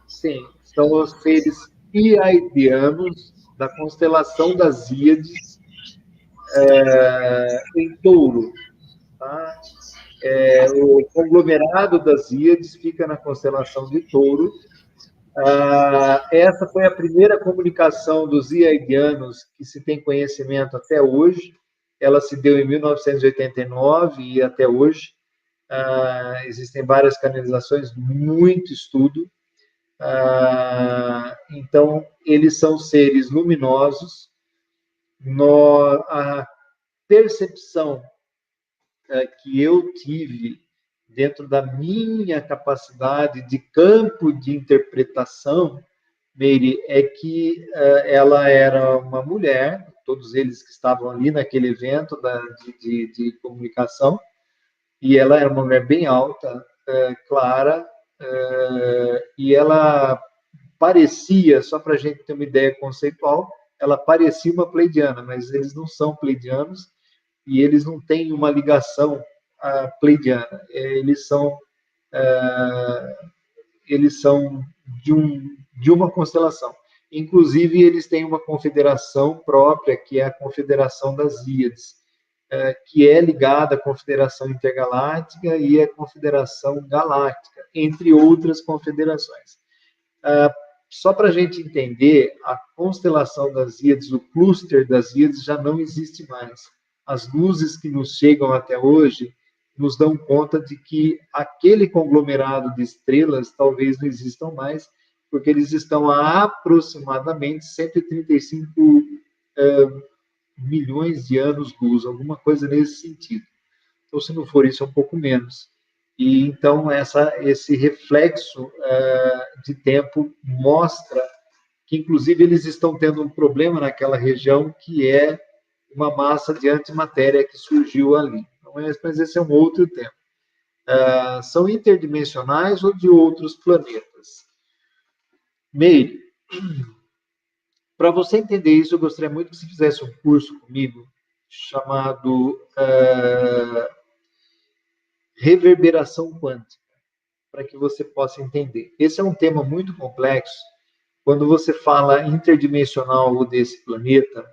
[SPEAKER 2] Sim, são os seres iaidianos da constelação das Íades em Touro. Tá? O conglomerado das Íades fica na constelação de Touro. Essa foi a primeira comunicação dos iaidianos que se tem conhecimento até hoje. Ela se deu em 1989 e até hoje. Existem várias canalizações, muito estudo. Então, eles são seres luminosos. A percepção que eu tive dentro da minha capacidade de campo de interpretação, Meire, é que ela era uma mulher, todos eles que estavam ali naquele evento de comunicação, e ela era uma mulher bem alta, clara, e ela parecia, só para a gente ter uma ideia conceitual, ela parecia uma pleidiana, mas eles não são pleidianos e eles não têm uma ligação pleidiana. Eles são de uma constelação. Inclusive, eles têm uma confederação própria, que é a Confederação das Íades, que é ligada à Confederação Intergaláctica e à Confederação Galáctica, entre outras confederações. Só para a gente entender, a constelação das Íades, o cluster das Íades, já não existe mais. As luzes que nos chegam até hoje nos dão conta de que aquele conglomerado de estrelas talvez não existam mais, porque eles estão a aproximadamente 135 milhões de anos-luz, alguma coisa nesse sentido. Então, se não for isso, é um pouco menos. E então esse reflexo de tempo mostra que, inclusive, eles estão tendo um problema naquela região, que é uma massa de antimatéria que surgiu ali. Então, mas esse é um outro tema. São interdimensionais ou de outros planetas? Meire, para você entender isso, eu gostaria muito que você fizesse um curso comigo chamado reverberação quântica, para que você possa entender. Esse é um tema muito complexo. Quando você fala interdimensional ou desse planeta,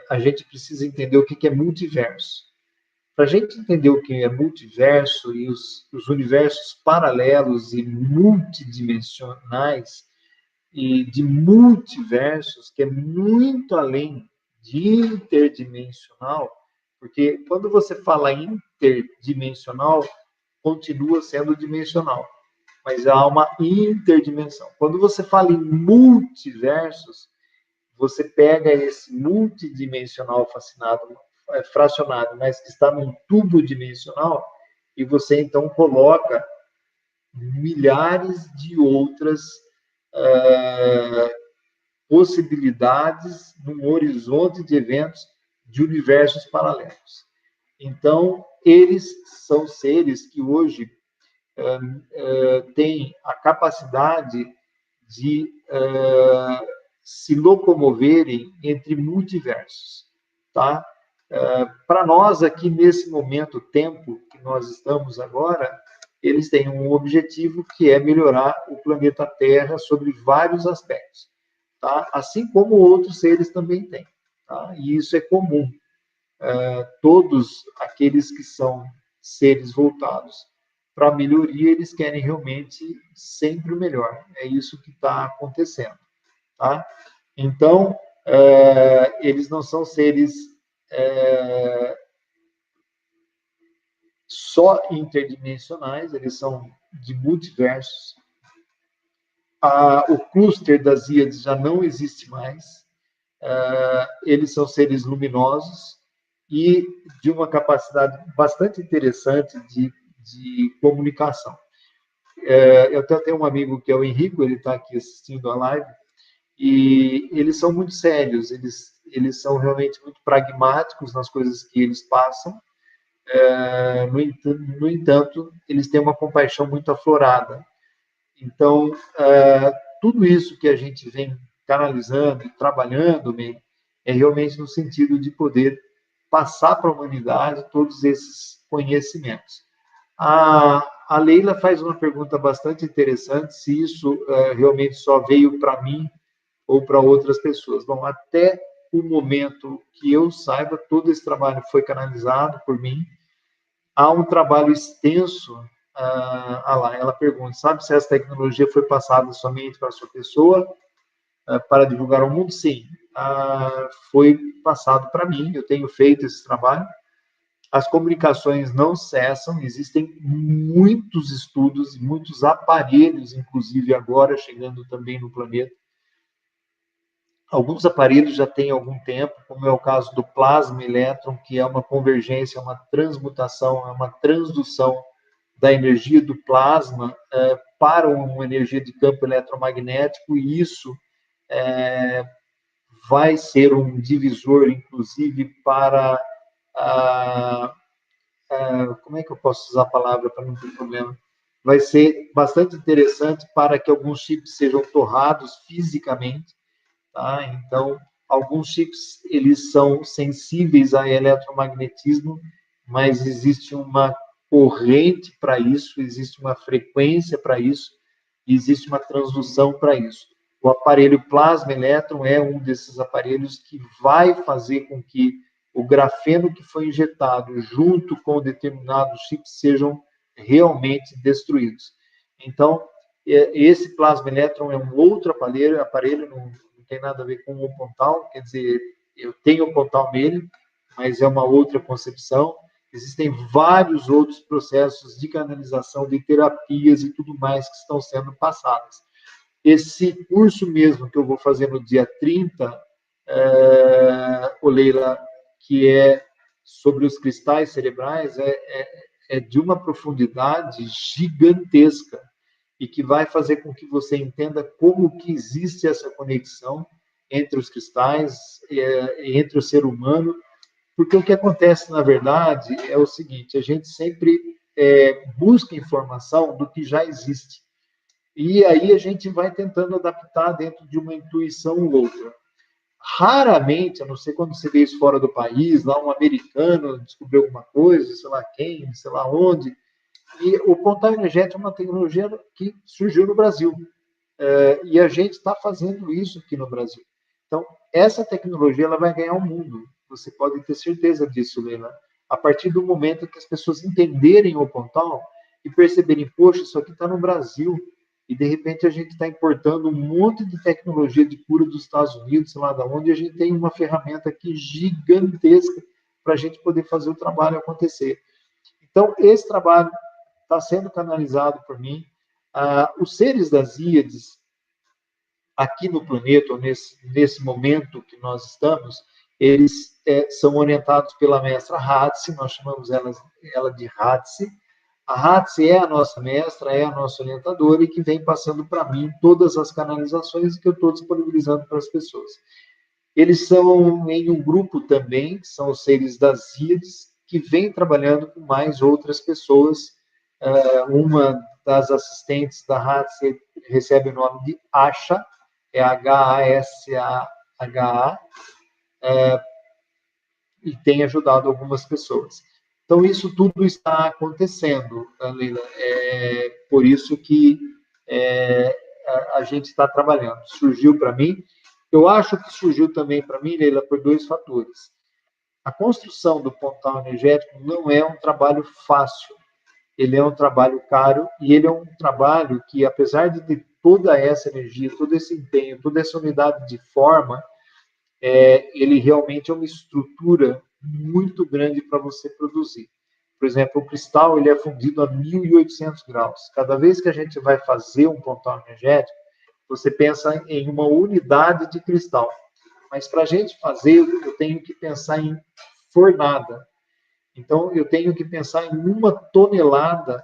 [SPEAKER 2] a gente precisa entender o que é multiverso. Para a gente entender o que é multiverso e os universos paralelos e multidimensionais e de multiversos, que é muito além de interdimensional, porque quando você fala interdimensional, continua sendo dimensional, mas há uma interdimensão. Quando você fala em multiversos, você pega esse multidimensional fracionado, mas que está num tubo dimensional, e você então coloca milhares de outras possibilidades num horizonte de eventos de universos paralelos. Então, eles são seres que hoje têm a capacidade de se locomoverem entre multiversos, tá? Para nós aqui nesse momento, tempo que nós estamos agora, eles têm um objetivo que é melhorar o planeta Terra sobre vários aspectos, tá? Assim como outros seres também têm, tá? E isso é comum. Todos aqueles que são seres voltados para a melhoria, eles querem realmente sempre o melhor. É isso que está acontecendo, tá? Então, eles não são seres só interdimensionais, eles são de multiversos. O cluster das Íades já não existe mais. Eles são seres luminosos e de uma capacidade bastante interessante de comunicação. Eu até tenho um amigo que é o Henrico, ele está aqui assistindo a live, e eles são muito sérios, eles são realmente muito pragmáticos nas coisas que eles passam. No entanto, eles têm uma compaixão muito aflorada. Então, tudo isso que a gente vem canalizando e trabalhando é realmente no sentido de poder passar para a humanidade todos esses conhecimentos. A Leila faz uma pergunta bastante interessante, se isso realmente só veio para mim ou para outras pessoas. Bom, até o momento que eu saiba, todo esse trabalho foi canalizado por mim. Há um trabalho extenso. Lá, ela pergunta, sabe se essa tecnologia foi passada somente para a sua pessoa, para divulgar ao mundo? Sim, foi passado para mim, eu tenho feito esse trabalho. As comunicações não cessam, existem muitos estudos, muitos aparelhos, inclusive agora chegando também no planeta. Alguns aparelhos já têm algum tempo, como é o caso do plasma elétron, que é uma convergência, uma transmutação, uma transdução da energia do plasma para uma energia de campo eletromagnético, e isso vai ser um divisor, inclusive, para como é que eu posso usar a palavra para não ter problema? Vai ser bastante interessante para que alguns chips sejam torrados fisicamente, tá? Então, alguns chips, eles são sensíveis a eletromagnetismo, mas existe uma corrente para isso, existe uma frequência para isso, e existe uma transdução para isso. O aparelho plasma elétron é um desses aparelhos que vai fazer com que o grafeno que foi injetado junto com determinados chips sejam realmente destruídos. Então, esse plasma elétron é um outro aparelho não tem nada a ver com o Pontal, quer dizer, eu tenho o Pontal nele, mas é uma outra concepção. Existem vários outros processos de canalização, de terapias e tudo mais que estão sendo passadas. Esse curso mesmo que eu vou fazer no dia 30 Leila, que é sobre os cristais cerebrais, é de uma profundidade gigantesca e que vai fazer com que você entenda como que existe essa conexão entre os cristais, entre o ser humano, porque o que acontece, na verdade, é o seguinte, a gente sempre busca informação do que já existe, e aí a gente vai tentando adaptar dentro de uma intuição ou outra. Raramente, a não ser quando você vê isso fora do país, lá um americano descobriu alguma coisa, sei lá quem, sei lá onde, e o pontal energético é uma tecnologia que surgiu no Brasil. E a gente está fazendo isso aqui no Brasil. Então, essa tecnologia ela vai ganhar o mundo. Você pode ter certeza disso, Leila. A partir do momento que as pessoas entenderem o pontal e perceberem, poxa, isso aqui está no Brasil, e de repente a gente está importando um monte de tecnologia de cura dos Estados Unidos, sei lá de onde, e a gente tem uma ferramenta aqui gigantesca para a gente poder fazer o trabalho acontecer. Então, esse trabalho está sendo canalizado por mim. Os seres das Íades, aqui no planeta, nesse momento que nós estamos, eles são orientados pela mestra Hatsi, nós chamamos ela de Hatsi. A Hatsi é a nossa mestra, é a nossa orientadora e que vem passando para mim todas as canalizações que eu estou disponibilizando para as pessoas. Eles são em um grupo também, que são os seres das Íades, que vem trabalhando com mais outras pessoas. Uma das assistentes da Hatsi recebe o nome de Asha, é H-A-S-A-H-A, e tem ajudado algumas pessoas. Então, isso tudo está acontecendo, Leila. É por isso que a gente está trabalhando. Surgiu para mim, eu acho que surgiu também para mim, Leila, por dois fatores. A construção do pontal energético não é um trabalho fácil, ele é um trabalho caro e ele é um trabalho que, apesar de toda essa energia, todo esse empenho, toda essa unidade de forma, ele realmente é uma estrutura muito grande para você produzir. Por exemplo, o cristal ele é fundido a 1.800 graus. Cada vez que a gente vai fazer um pontal energético, você pensa em uma unidade de cristal. Mas para a gente fazer, eu tenho que pensar em fornada. Então, eu tenho que pensar em 1,5 toneladas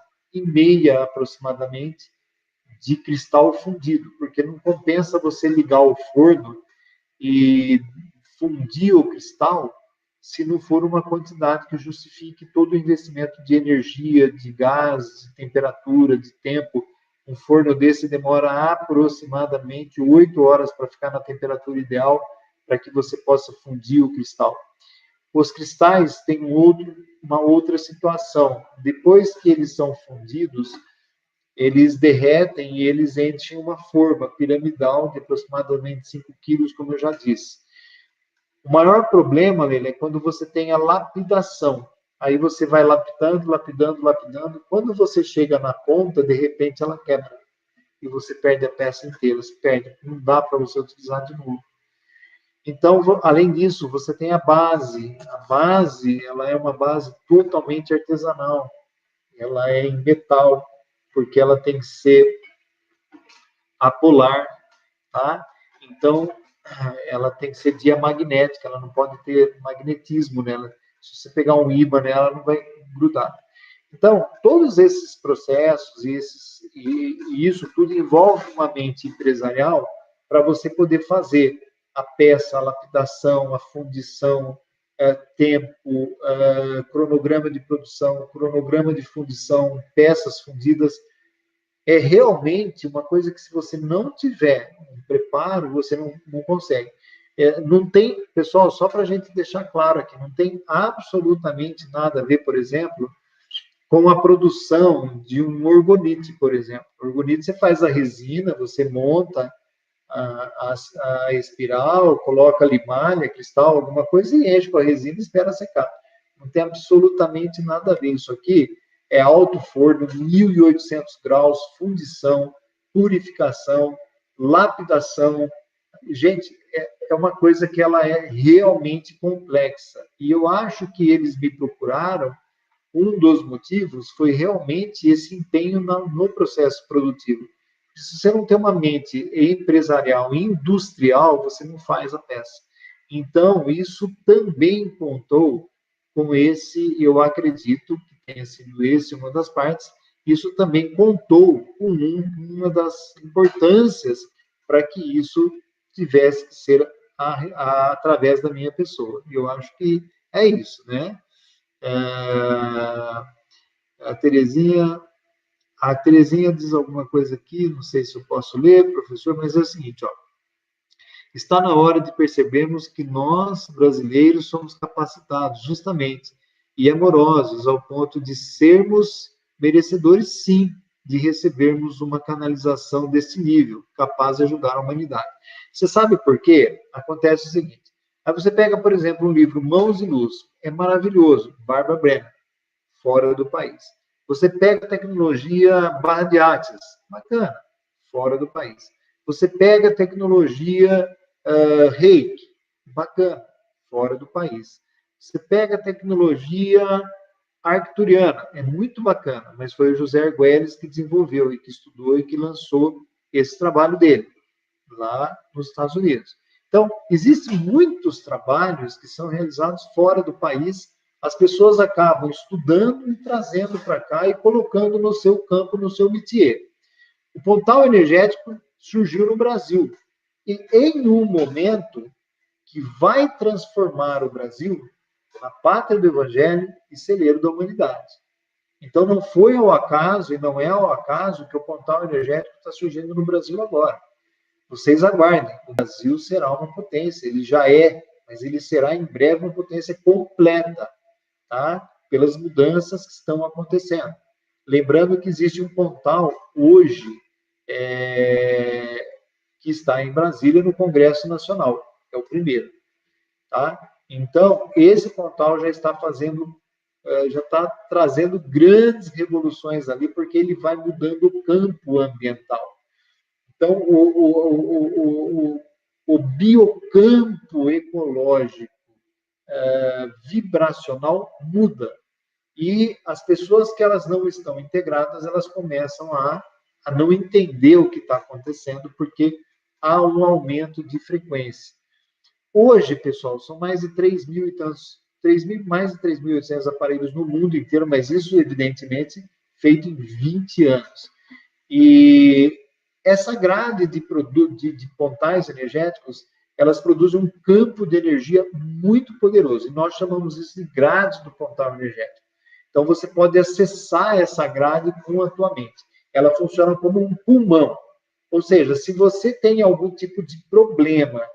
[SPEAKER 2] aproximadamente de cristal fundido, porque não compensa você ligar o forno e fundir o cristal se não for uma quantidade que justifique todo o investimento de energia, de gás, de temperatura, de tempo. Um forno desse demora aproximadamente 8 horas para ficar na temperatura ideal para que você possa fundir o cristal. Os cristais têm uma outra situação. Depois que eles são fundidos, eles derretem e eles enchem uma forma piramidal de aproximadamente 5 quilos, como eu já disse. O maior problema, Leila, é quando você tem a lapidação. Aí você vai lapidando, lapidando, lapidando. Quando você chega na ponta, de repente ela quebra. E você perde a peça inteira. Você perde. Não dá para você utilizar de novo. Então, além disso, você tem a base. A base, ela é uma base totalmente artesanal. Ela é em metal, porque ela tem que ser apolar, tá? Então, ela tem que ser diamagnética, ela não pode ter magnetismo nela. Se você pegar um ímã nela, ela não vai grudar. Então, todos esses processos e isso tudo envolve uma mente empresarial para você poder fazer a peça, a lapidação, a fundição, tempo, cronograma de produção, cronograma de fundição, peças fundidas. É realmente uma coisa que, se você não tiver um preparo, você não consegue. Não tem, pessoal, só para a gente deixar claro aqui, não tem absolutamente nada a ver, por exemplo, com a produção de um orgonite, por exemplo. Orgonite, você faz a resina, você monta a espiral, coloca limalha, cristal, alguma coisa e enche com a resina e espera secar. Não tem absolutamente nada a ver. Isso aqui é alto forno, 1.800 graus, fundição, purificação, lapidação. Gente, é uma coisa que ela é realmente complexa. E eu acho que eles me procuraram, um dos motivos foi realmente esse empenho no processo produtivo. Se você não tem uma mente empresarial, industrial, você não faz a peça. Então, isso também contou com esse, eu acredito que tenha sido esse uma das partes, isso também contou com uma das importâncias para que isso tivesse que ser através da minha pessoa. Eu acho que é isso, né? A Terezinha, a Terezinha diz alguma coisa aqui, não sei se eu posso ler, professor, mas é o seguinte, ó. Está na hora de percebermos que nós, brasileiros, somos capacitados, justamente, e amorosos, ao ponto de sermos merecedores, sim, de recebermos uma canalização desse nível, capaz de ajudar a humanidade. Você sabe por quê? Acontece o seguinte. Aí você pega, por exemplo, um livro, Mãos e Luz, é maravilhoso, Barbara Brennan, fora do país. Você pega a tecnologia barra de artes, bacana, fora do país. Você pega a tecnologia reiki, bacana, fora do país. Você pega a tecnologia arcturiana, é muito bacana, mas foi o José Arguelles que desenvolveu e que estudou e que lançou esse trabalho dele, lá nos Estados Unidos. Então, existem muitos trabalhos que são realizados fora do país, as pessoas acabam estudando e trazendo para cá e colocando no seu campo, no seu métier. O Pontal Energético surgiu no Brasil. E em um momento que vai transformar o Brasil na pátria do Evangelho e celeiro da humanidade. Então, não foi ao acaso, e não é ao acaso, que o Pontal Energético está surgindo no Brasil agora. Vocês aguardem, o Brasil será uma potência, ele já é, mas ele será em breve uma potência completa, tá? Pelas mudanças que estão acontecendo. Lembrando que existe um Pontal hoje, que está em Brasília, no Congresso Nacional, é o primeiro, tá? Então, esse Pontal já está trazendo grandes revoluções ali, porque ele vai mudando o campo ambiental. Então, o biocampo ecológico vibracional muda. E as pessoas que elas não estão integradas, elas começam a não entender o que está acontecendo, porque há um aumento de frequência. Hoje, pessoal, são mais de 3 mil e tantos, mais de 3.800 aparelhos no mundo inteiro, mas isso, evidentemente, feito em 20 anos. E essa grade de pontais energéticos, elas produzem um campo de energia muito poderoso, e nós chamamos isso de grades do pontal energético. Então, você pode acessar essa grade com a tua mente. Ela funciona como um pulmão. Ou seja, se você tem algum tipo de problema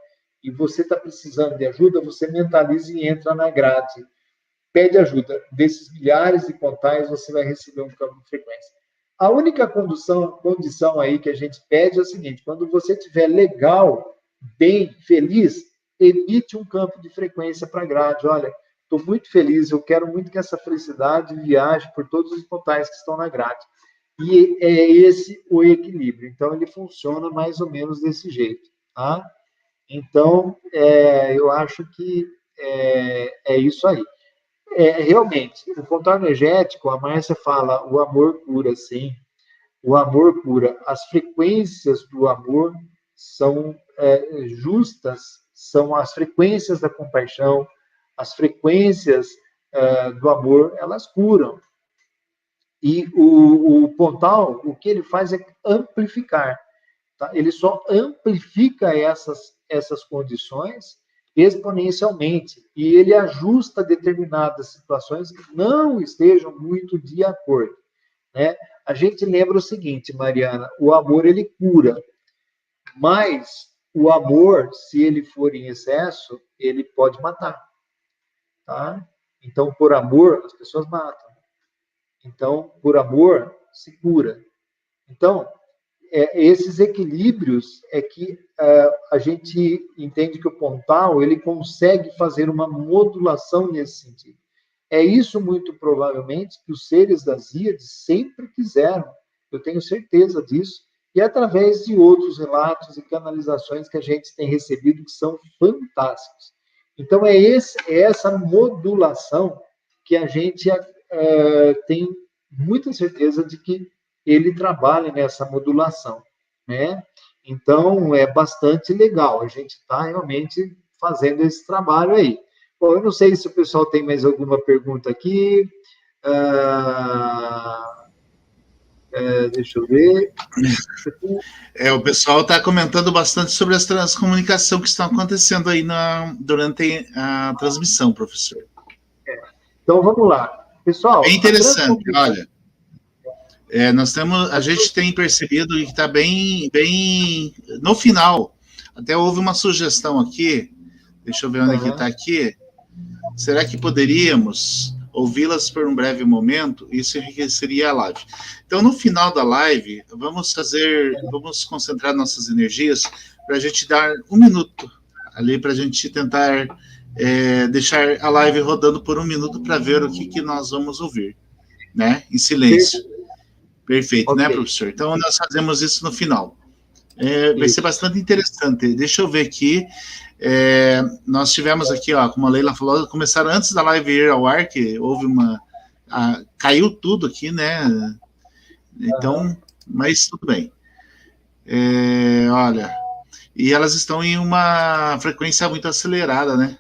[SPEAKER 2] e você está precisando de ajuda, você mentaliza e entra na grade. Pede ajuda. Desses milhares de pontais, você vai receber um campo de frequência. A única condição aí que a gente pede é o seguinte: quando você estiver legal, bem, feliz, emite um campo de frequência para a grade. Olha, estou muito feliz, eu quero muito que essa felicidade viaje por todos os pontais que estão na grade. E é esse o equilíbrio. Então, ele funciona mais ou menos desse jeito, tá? Então, eu acho que é isso aí. Realmente, o pontal energético, a Márcia fala, o amor cura, sim. O amor cura. As frequências do amor são justas, são as frequências da compaixão, as frequências do amor, elas curam. E o pontal, o que ele faz é amplificar. Tá? Ele só amplifica essas condições exponencialmente, e ele ajusta determinadas situações que não estejam muito de acordo, né? A gente lembra o seguinte, Mariana, o amor ele cura, mas o amor, se ele for em excesso, ele pode matar, tá? Então, por amor, as pessoas matam. Então, por amor, se cura. Então, esses equilíbrios é que a gente entende que o pontal ele consegue fazer uma modulação nesse sentido. É isso, muito provavelmente, que os seres das Íades sempre quiseram. Eu tenho certeza disso. E através de outros relatos e canalizações que a gente tem recebido, que são fantásticos. Então, é essa modulação que a gente tem muita certeza de que ele trabalha nessa modulação, né? Então, é bastante legal. A gente está realmente fazendo esse trabalho aí. Bom, eu não sei se o pessoal tem mais alguma pergunta aqui. Deixa eu ver.
[SPEAKER 1] O pessoal está comentando bastante sobre as transcomunicações que estão acontecendo aí durante a transmissão, professor.
[SPEAKER 2] Então, vamos lá. Pessoal,
[SPEAKER 1] bem interessante, olha. A gente tem percebido que está bem... No final, até houve uma sugestão aqui, deixa eu ver onde que está aqui. Será que poderíamos ouvi-las por um breve momento? Isso enriqueceria a live. Então, no final da live, vamos concentrar nossas energias para a gente dar um minuto ali, para a gente tentar deixar a live rodando por um minuto para ver o que nós vamos ouvir, né? Em silêncio. Perfeito, okay. Né, professor? Então, nós fazemos isso no final. Vai ser bastante interessante. Deixa eu ver aqui. Nós tivemos aqui, ó, como a Leila falou, começaram antes da live ir ao ar, que houve caiu tudo aqui, né? Então, mas tudo bem. Olha, e elas estão em uma frequência muito acelerada, né?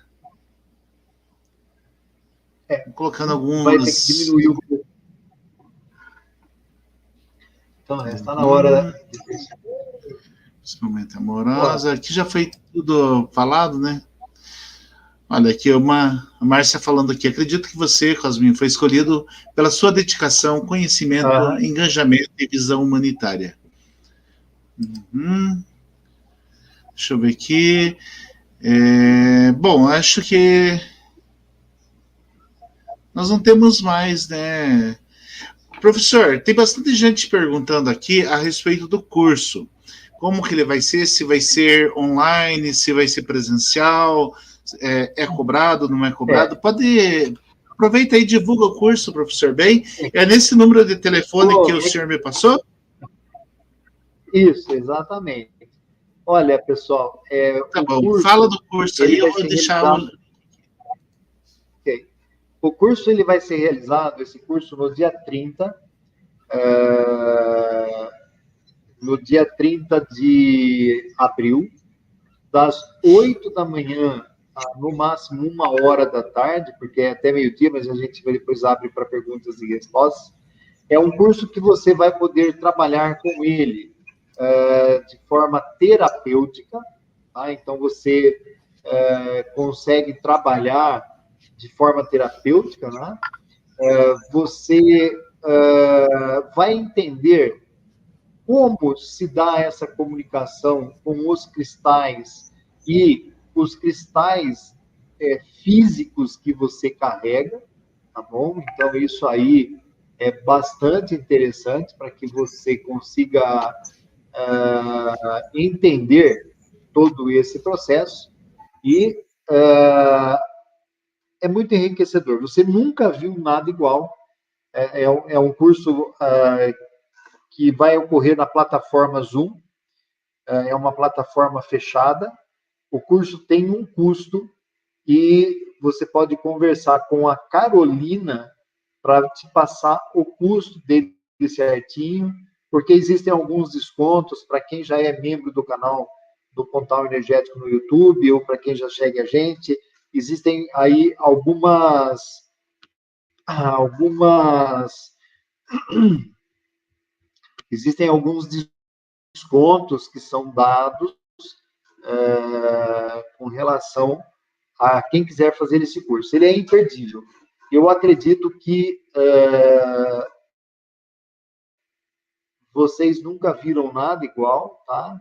[SPEAKER 1] Colocando alguns...
[SPEAKER 2] Vai ter que diminuir um pouco. Então, está na hora de...
[SPEAKER 1] Momento amorosa. Aqui já foi tudo falado, né? Olha, aqui a Márcia falando aqui. Acredito que você, Cosminho, foi escolhido pela sua dedicação, conhecimento, engajamento e visão humanitária. Deixa eu ver aqui. Bom, acho que nós não temos mais, né? Professor, tem bastante gente perguntando aqui a respeito do curso. Como que ele vai ser? Se vai ser online, se vai ser presencial, é cobrado, não é cobrado? Pode... Aproveita aí e divulga o curso, professor, bem? É nesse número de telefone que o senhor me passou?
[SPEAKER 2] Isso, exatamente. Olha, pessoal...
[SPEAKER 1] Tá bom, curso, fala do curso aí, eu vou deixar...
[SPEAKER 2] Okay. O curso ele vai ser realizado, esse curso, no dia 30... no dia 30 de abril, das 8 da manhã a, no máximo, 1h da tarde, porque é até meio-dia, mas a gente depois abre para perguntas e respostas. É um curso que você vai poder trabalhar com ele de forma terapêutica, tá? Então, você consegue trabalhar de forma terapêutica, né? Você vai entender como se dá essa comunicação com os cristais e os cristais físicos que você carrega, tá bom? Então, isso aí é bastante interessante para que você consiga entender todo esse processo e é muito enriquecedor. Você nunca viu nada igual. É um curso que vai ocorrer na plataforma Zoom, é uma plataforma fechada. O curso tem um custo e você pode conversar com a Carolina para te passar o custo dele certinho, porque existem alguns descontos para quem já é membro do canal do Pontal Energético no YouTube ou para quem já segue a gente. Existem aí existem alguns descontos que são dados com relação a quem quiser fazer esse curso. Ele é imperdível. Eu acredito que vocês nunca viram nada igual, tá?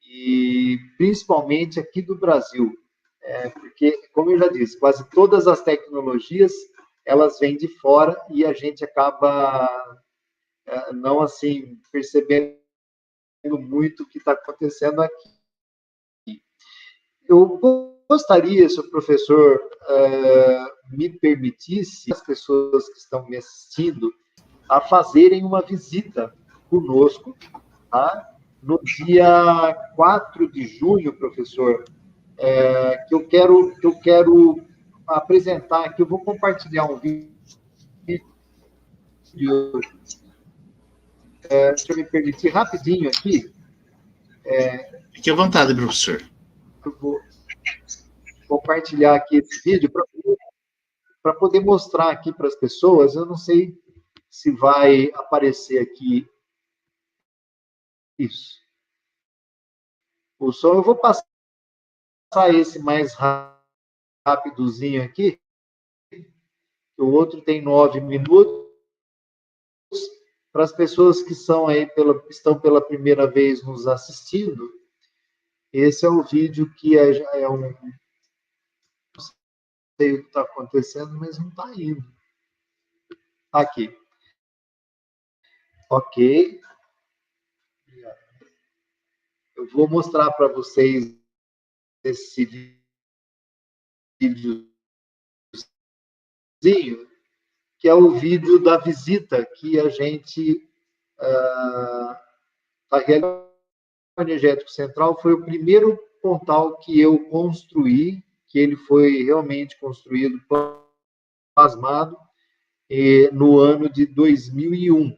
[SPEAKER 2] E principalmente aqui do Brasil, porque, como eu já disse, quase todas as tecnologias elas vêm de fora e a gente acaba não assim percebendo muito o que está acontecendo aqui. Eu gostaria, se o professor me permitisse, as pessoas que estão me assistindo, a fazerem uma visita conosco, tá? No dia 4 de junho, professor, que eu quero apresentar aqui, eu vou compartilhar um vídeo. Deixa eu me permitir rapidinho aqui.
[SPEAKER 1] Fique à vontade, professor.
[SPEAKER 2] Eu vou... compartilhar aqui esse vídeo para poder mostrar aqui para as pessoas. Eu não sei se vai aparecer aqui isso. O som, eu vou passar esse mais rapidozinho aqui. O outro tem 9 minutos. Para as pessoas que são aí estão pela primeira vez nos assistindo, esse é o vídeo que é um... Não sei o que está acontecendo, mas não está indo. Aqui. Ok. Eu vou mostrar para vocês esse videozinho, que é o vídeo da visita que a gente está realizando. O Energético Central foi o primeiro pontal que eu construí, que ele foi realmente construído plasmado no ano de 2001.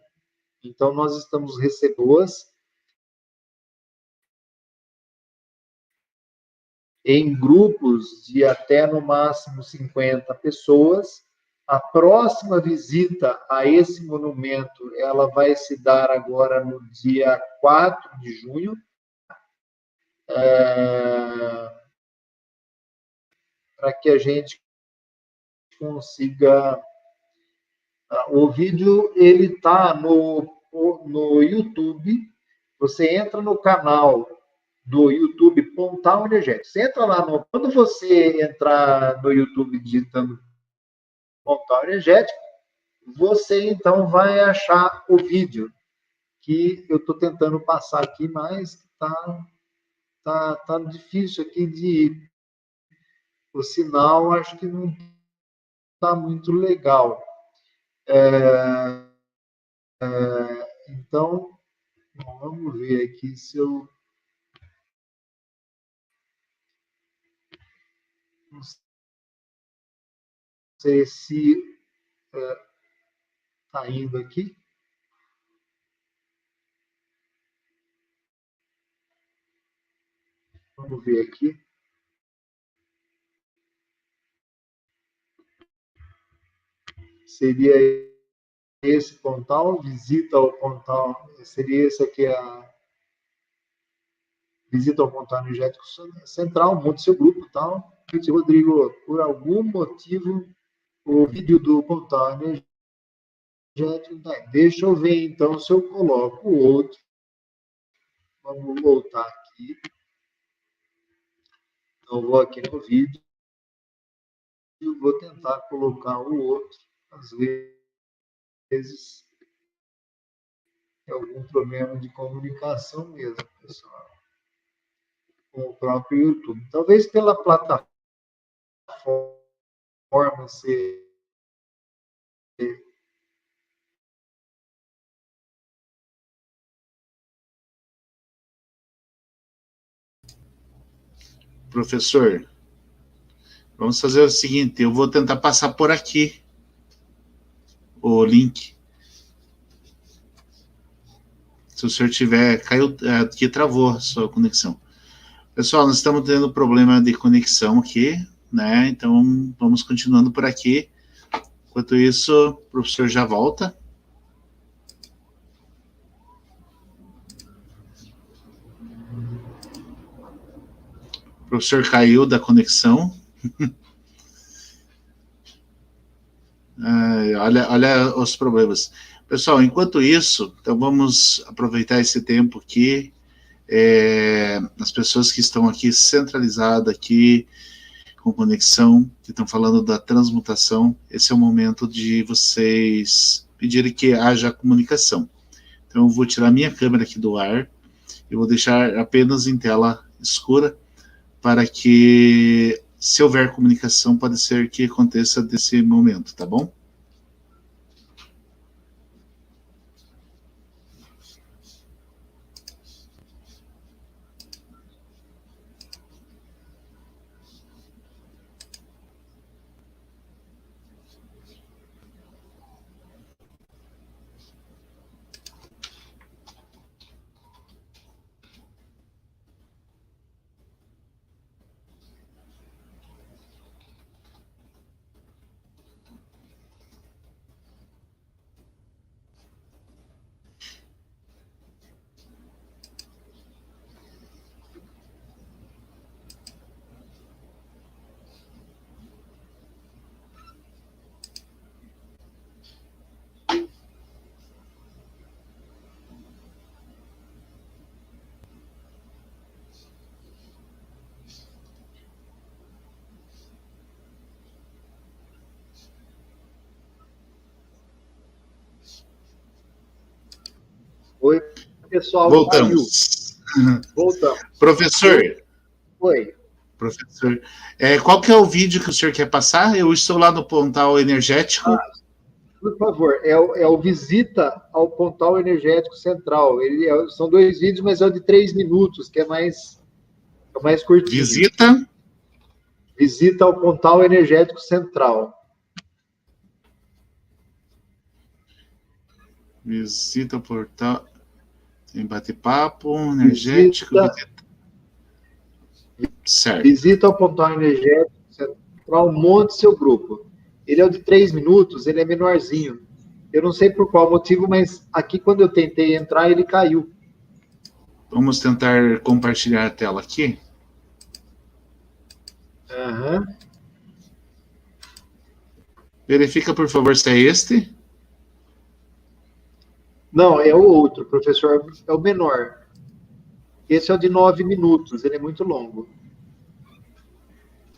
[SPEAKER 2] Então, nós estamos recebendo em grupos de até, no máximo, 50 pessoas. A próxima visita a esse monumento, ela vai se dar agora no dia 4 de junho. Para que a gente consiga... O vídeo, ele está no YouTube. Você entra no canal do YouTube Pontal Energético. Você entra lá quando você entrar no YouTube digitando Pontal Energético, você então vai achar o vídeo que eu estou tentando passar aqui, mas tá difícil aqui de ir. O sinal acho que não está muito legal. Então, vamos ver aqui se eu... Não sei se está indo aqui. Vamos ver aqui. Seria esse pontal, visita ao pontal, seria esse aqui, a visita ao pontal energético central, monte seu grupo e tal. Rodrigo, por algum motivo, o vídeo do pontal energético, deixa eu ver então se eu coloco o outro. Vamos voltar aqui. Então, vou aqui no vídeo e vou tentar colocar o outro. Às vezes é algum problema de comunicação mesmo, pessoal, com o próprio YouTube. Talvez pela plataforma ser...
[SPEAKER 1] Professor, vamos fazer o seguinte, eu vou tentar passar por aqui o link. Se o senhor tiver... Caiu, aqui travou a sua conexão. Pessoal, nós estamos tendo problema de conexão aqui, né? Então, vamos continuando por aqui. Enquanto isso, o professor já volta. O professor caiu da conexão. Olha os problemas. Pessoal, enquanto isso, então vamos aproveitar esse tempo aqui. As pessoas que estão aqui centralizadas aqui, com conexão, que estão falando da transmutação, esse é o momento de vocês pedirem que haja comunicação. Então eu vou tirar minha câmera aqui do ar e vou deixar apenas em tela escura, para que, se houver comunicação, pode ser que aconteça desse momento, tá bom?
[SPEAKER 2] Oi, pessoal.
[SPEAKER 1] Voltamos.
[SPEAKER 2] Voltamos.
[SPEAKER 1] Professor.
[SPEAKER 2] Oi.
[SPEAKER 1] Professor, qual que é o vídeo que o senhor quer passar? Eu estou lá no Pontal Energético.
[SPEAKER 2] Por favor, é o Visita ao Pontal Energético Central. São 2 vídeos, mas é o de 3 minutos, que é mais curtinho. Visita ao Pontal Energético Central.
[SPEAKER 1] Visita o portal. Tem bate-papo energético. Certo.
[SPEAKER 2] Visita ao Pontal Energético Central, monte seu grupo. Ele é o de 3 minutos, ele é menorzinho. Eu não sei por qual motivo, mas aqui quando eu tentei entrar, ele caiu.
[SPEAKER 1] Vamos tentar compartilhar a tela aqui.
[SPEAKER 2] Uhum.
[SPEAKER 1] Verifica, por favor, se é este.
[SPEAKER 2] Não, é o outro, professor, é o menor. Esse é o de 9 minutos, ele é muito longo.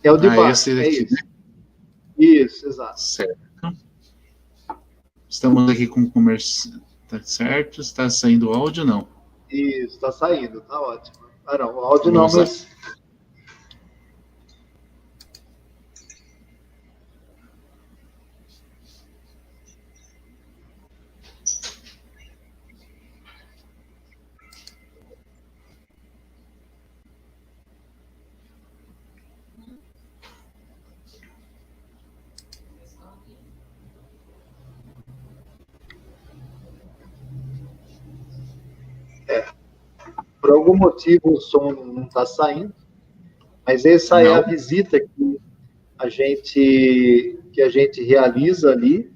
[SPEAKER 2] É o de baixo,
[SPEAKER 1] esse daqui,
[SPEAKER 2] né? Isso, exato.
[SPEAKER 1] Certo. Estamos aqui com o comércio. Tá certo? Está saindo o áudio, não?
[SPEAKER 2] Isso, está saindo, tá ótimo. Ah, não, o áudio não, mas... Por algum motivo o som não está saindo, mas essa é a visita que a gente realiza ali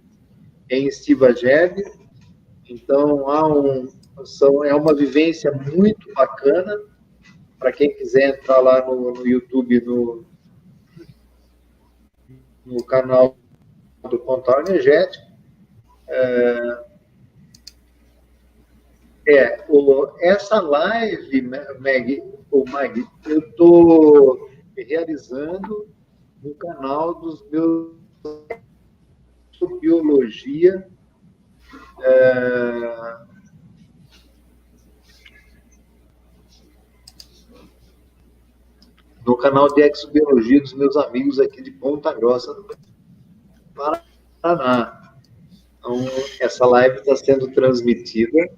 [SPEAKER 2] em Estivagere. Então é uma vivência muito bacana para quem quiser entrar lá no YouTube, no canal do Pontal Energético. Essa live, Mag, eu estou realizando no canal dos meus biologia, no canal de exobiologia dos meus amigos aqui de Ponta Grossa, do Paraná. Então, essa live está sendo transmitida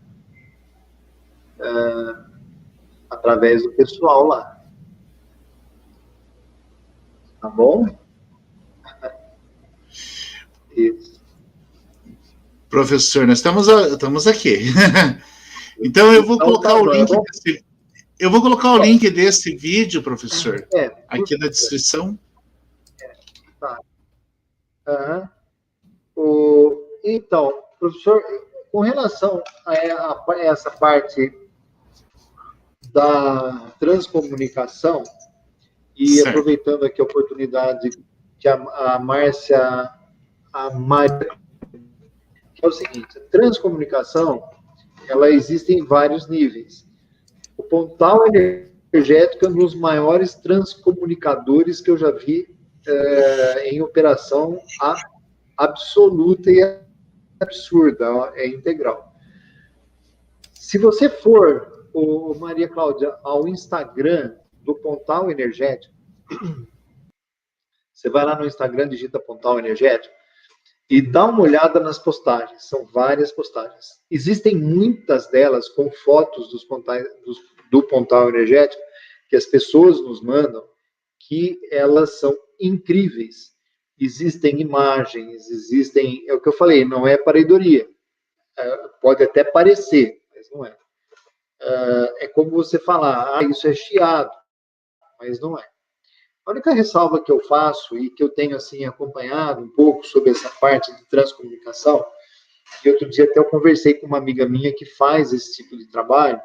[SPEAKER 2] através do pessoal lá. Tá bom? Isso.
[SPEAKER 1] Professor, nós estamos aqui. Então, eu vou colocar o link desse... Eu vou colocar o link desse vídeo, professor, aqui na descrição.
[SPEAKER 2] Tá. Então, professor, com relação a essa parte da transcomunicação, e certo, aproveitando aqui a oportunidade que a Márcia, que é o seguinte, a transcomunicação, ela existe em vários níveis. O Pontal Energético é um dos maiores transcomunicadores que eu já vi em operação absoluta e absurda, é integral. Se você for, Maria Cláudia, ao Instagram do Pontal Energético, você vai lá no Instagram, digita Pontal Energético, e dá uma olhada nas postagens, são várias postagens. Existem muitas delas com fotos do Pontal Energético, que as pessoas nos mandam, que elas são incríveis. Existem imagens, é o que eu falei, não é pareidoria. Pode até parecer, mas não é. É como você falar, isso é chiado, mas não é. A única ressalva que eu faço e que eu tenho assim acompanhado um pouco sobre essa parte de transcomunicação, e outro dia até eu conversei com uma amiga minha que faz esse tipo de trabalho,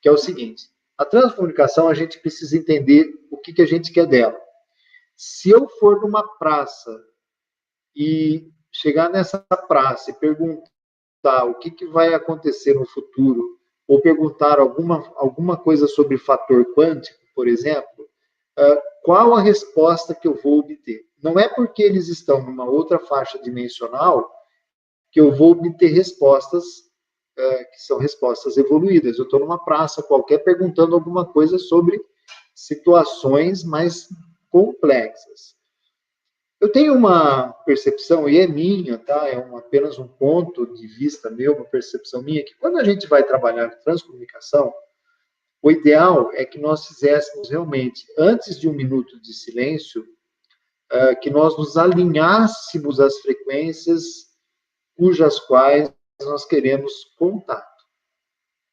[SPEAKER 2] que é o seguinte: a transcomunicação a gente precisa entender o que a gente quer dela. Se eu for numa praça e chegar nessa praça e perguntar o que vai acontecer no futuro, ou perguntar alguma coisa sobre fator quântico, por exemplo, qual a resposta que eu vou obter? Não é porque eles estão numa outra faixa dimensional que eu vou obter respostas que são respostas evoluídas. Eu estou numa praça qualquer perguntando alguma coisa sobre situações mais complexas. Eu tenho uma percepção, e é minha, tá? Apenas um ponto de vista meu, uma percepção minha, que quando a gente vai trabalhar com transcomunicação, o ideal é que nós fizéssemos realmente, antes de 1 minuto de silêncio, que nós nos alinhássemos às frequências cujas quais nós queremos contato.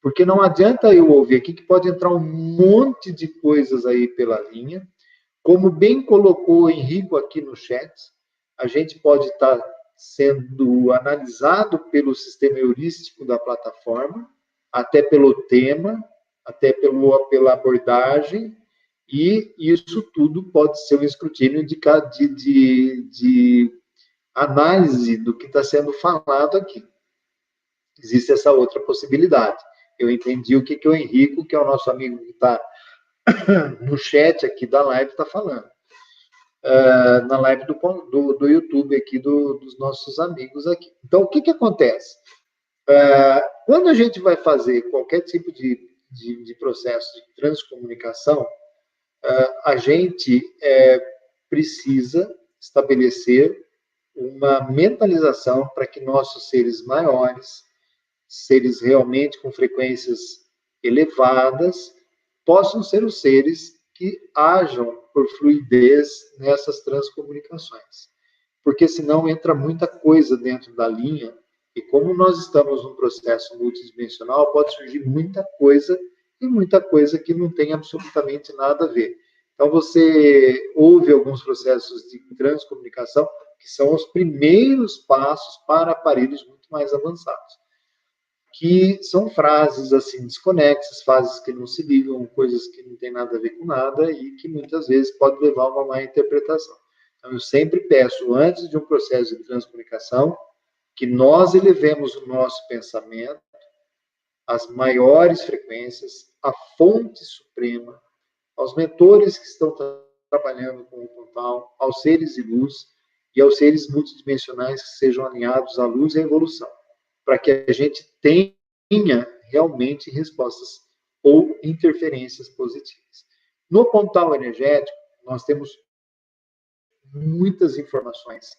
[SPEAKER 2] Porque não adianta eu ouvir aqui que pode entrar um monte de coisas aí pela linha. Como bem colocou o Henrico aqui no chat, a gente pode estar sendo analisado pelo sistema heurístico da plataforma, até pelo tema, até pela abordagem, e isso tudo pode ser um escrutínio de análise do que está sendo falado aqui. Existe essa outra possibilidade. Eu entendi o que o Henrico, que é o nosso amigo que está no chat aqui da live, está falando. Na live do YouTube aqui, dos nossos amigos aqui. Então, o que acontece? Quando a gente vai fazer qualquer tipo de processo de transcomunicação, a gente precisa estabelecer uma mentalização para que nossos seres maiores, seres realmente com frequências elevadas, possam ser os seres que hajam por fluidez nessas transcomunicações. Porque senão entra muita coisa dentro da linha, e como nós estamos num processo multidimensional, pode surgir muita coisa, e muita coisa que não tem absolutamente nada a ver. Então, você ouve alguns processos de transcomunicação, que são os primeiros passos para aparelhos muito mais avançados, que são frases assim desconexas, frases que não se ligam, coisas que não tem nada a ver com nada e que muitas vezes pode levar a uma má interpretação. Então, eu sempre peço, antes de um processo de transcomunicação, que nós elevemos o nosso pensamento às maiores frequências, à fonte suprema, aos mentores que estão trabalhando com o Pontal, aos seres de luz e aos seres multidimensionais que sejam alinhados à luz e à evolução, para que a gente tenha realmente respostas ou interferências positivas. No Pontal energético, nós temos muitas informações.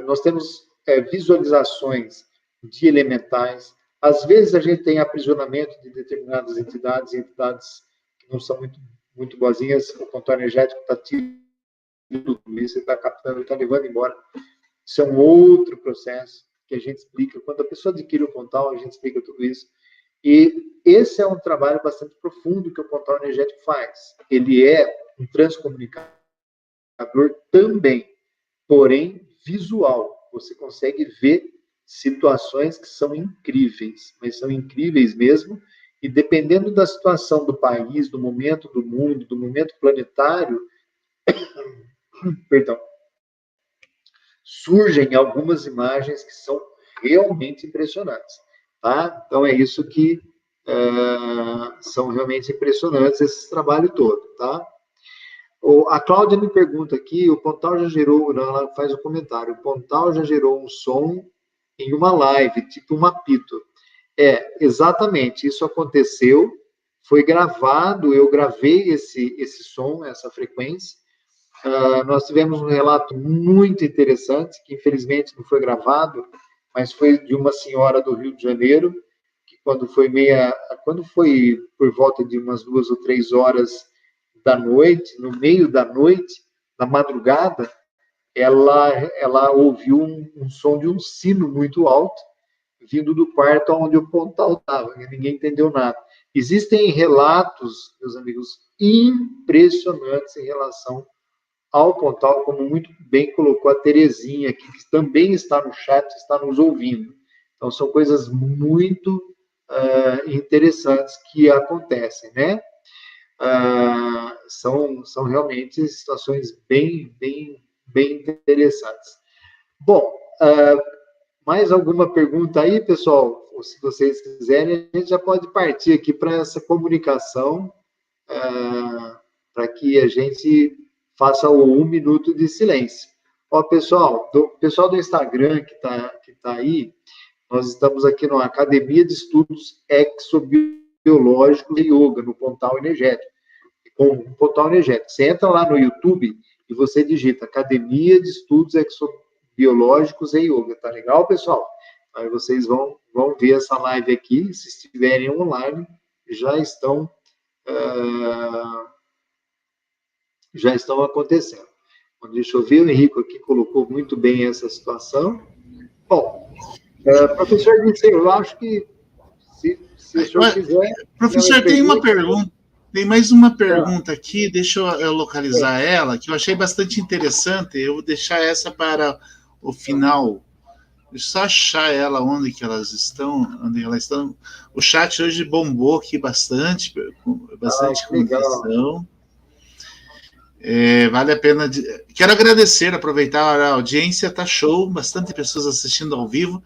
[SPEAKER 2] Nós temos visualizações de elementais. Às vezes a gente tem aprisionamento de determinadas entidades que não são muito boazinhas. O Pontal energético está tirando tudo isso, está captando, está levando embora. Isso é um outro processo que a gente explica. Quando a pessoa adquire o Pontal, a gente explica tudo isso. E esse é um trabalho bastante profundo que o Pontal energético faz. Ele é um transcomunicador também, porém visual. Você consegue ver situações que são incríveis, mas são incríveis mesmo, e dependendo da situação do país, do momento do mundo, do momento planetário, perdão, surgem algumas imagens que são realmente impressionantes, tá? Então é isso que são realmente impressionantes esse trabalho todo, tá? A Cláudia me pergunta aqui, o Pontal já gerou, ela faz um comentário, o Pontal já gerou um som em uma live, tipo um apito. Exatamente, isso aconteceu, foi gravado, eu gravei esse som, essa frequência. Nós tivemos um relato muito interessante, que infelizmente não foi gravado, mas foi de uma senhora do Rio de Janeiro, que quando foi por volta de umas 2 ou 3 horas da noite, no meio da noite, da madrugada, ela ouviu um som de um sino muito alto, vindo do quarto onde o Pontal estava, e ninguém entendeu nada. Existem relatos, meus amigos, impressionantes em relação ao Pontal, como muito bem colocou a Terezinha aqui, que também está no chat, está nos ouvindo. Então, são coisas muito interessantes que acontecem, né? São realmente situações bem interessantes. Bom, mais alguma pergunta aí, pessoal? Ou se vocês quiserem, a gente já pode partir aqui para essa comunicação, para que a gente faça o 1 minuto de silêncio. Ó, pessoal do Instagram que tá aí, Nós estamos aqui na Academia de Estudos Exobiológicos e Yoga, no Pontal Energético. Com o Pontal Energético. Você entra lá no YouTube e você digita Academia de Estudos Exobiológicos e Yoga. Tá legal, pessoal? Aí vocês vão ver essa live aqui. Se estiverem online, já estão acontecendo. Deixa eu ver, o Henrique aqui colocou muito bem essa situação. Bom, professor Dirceu, eu acho que se o senhor quiser...
[SPEAKER 1] Professor, tem uma pergunta. Tem mais uma pergunta aqui, deixa eu localizar ela, que eu achei bastante interessante. Eu vou deixar essa para o final. Deixa eu só achar ela, onde elas estão. O chat hoje bombou aqui bastante comunicação. Vale a pena. Quero agradecer, aproveitar a audiência, tá show, bastante pessoas assistindo ao vivo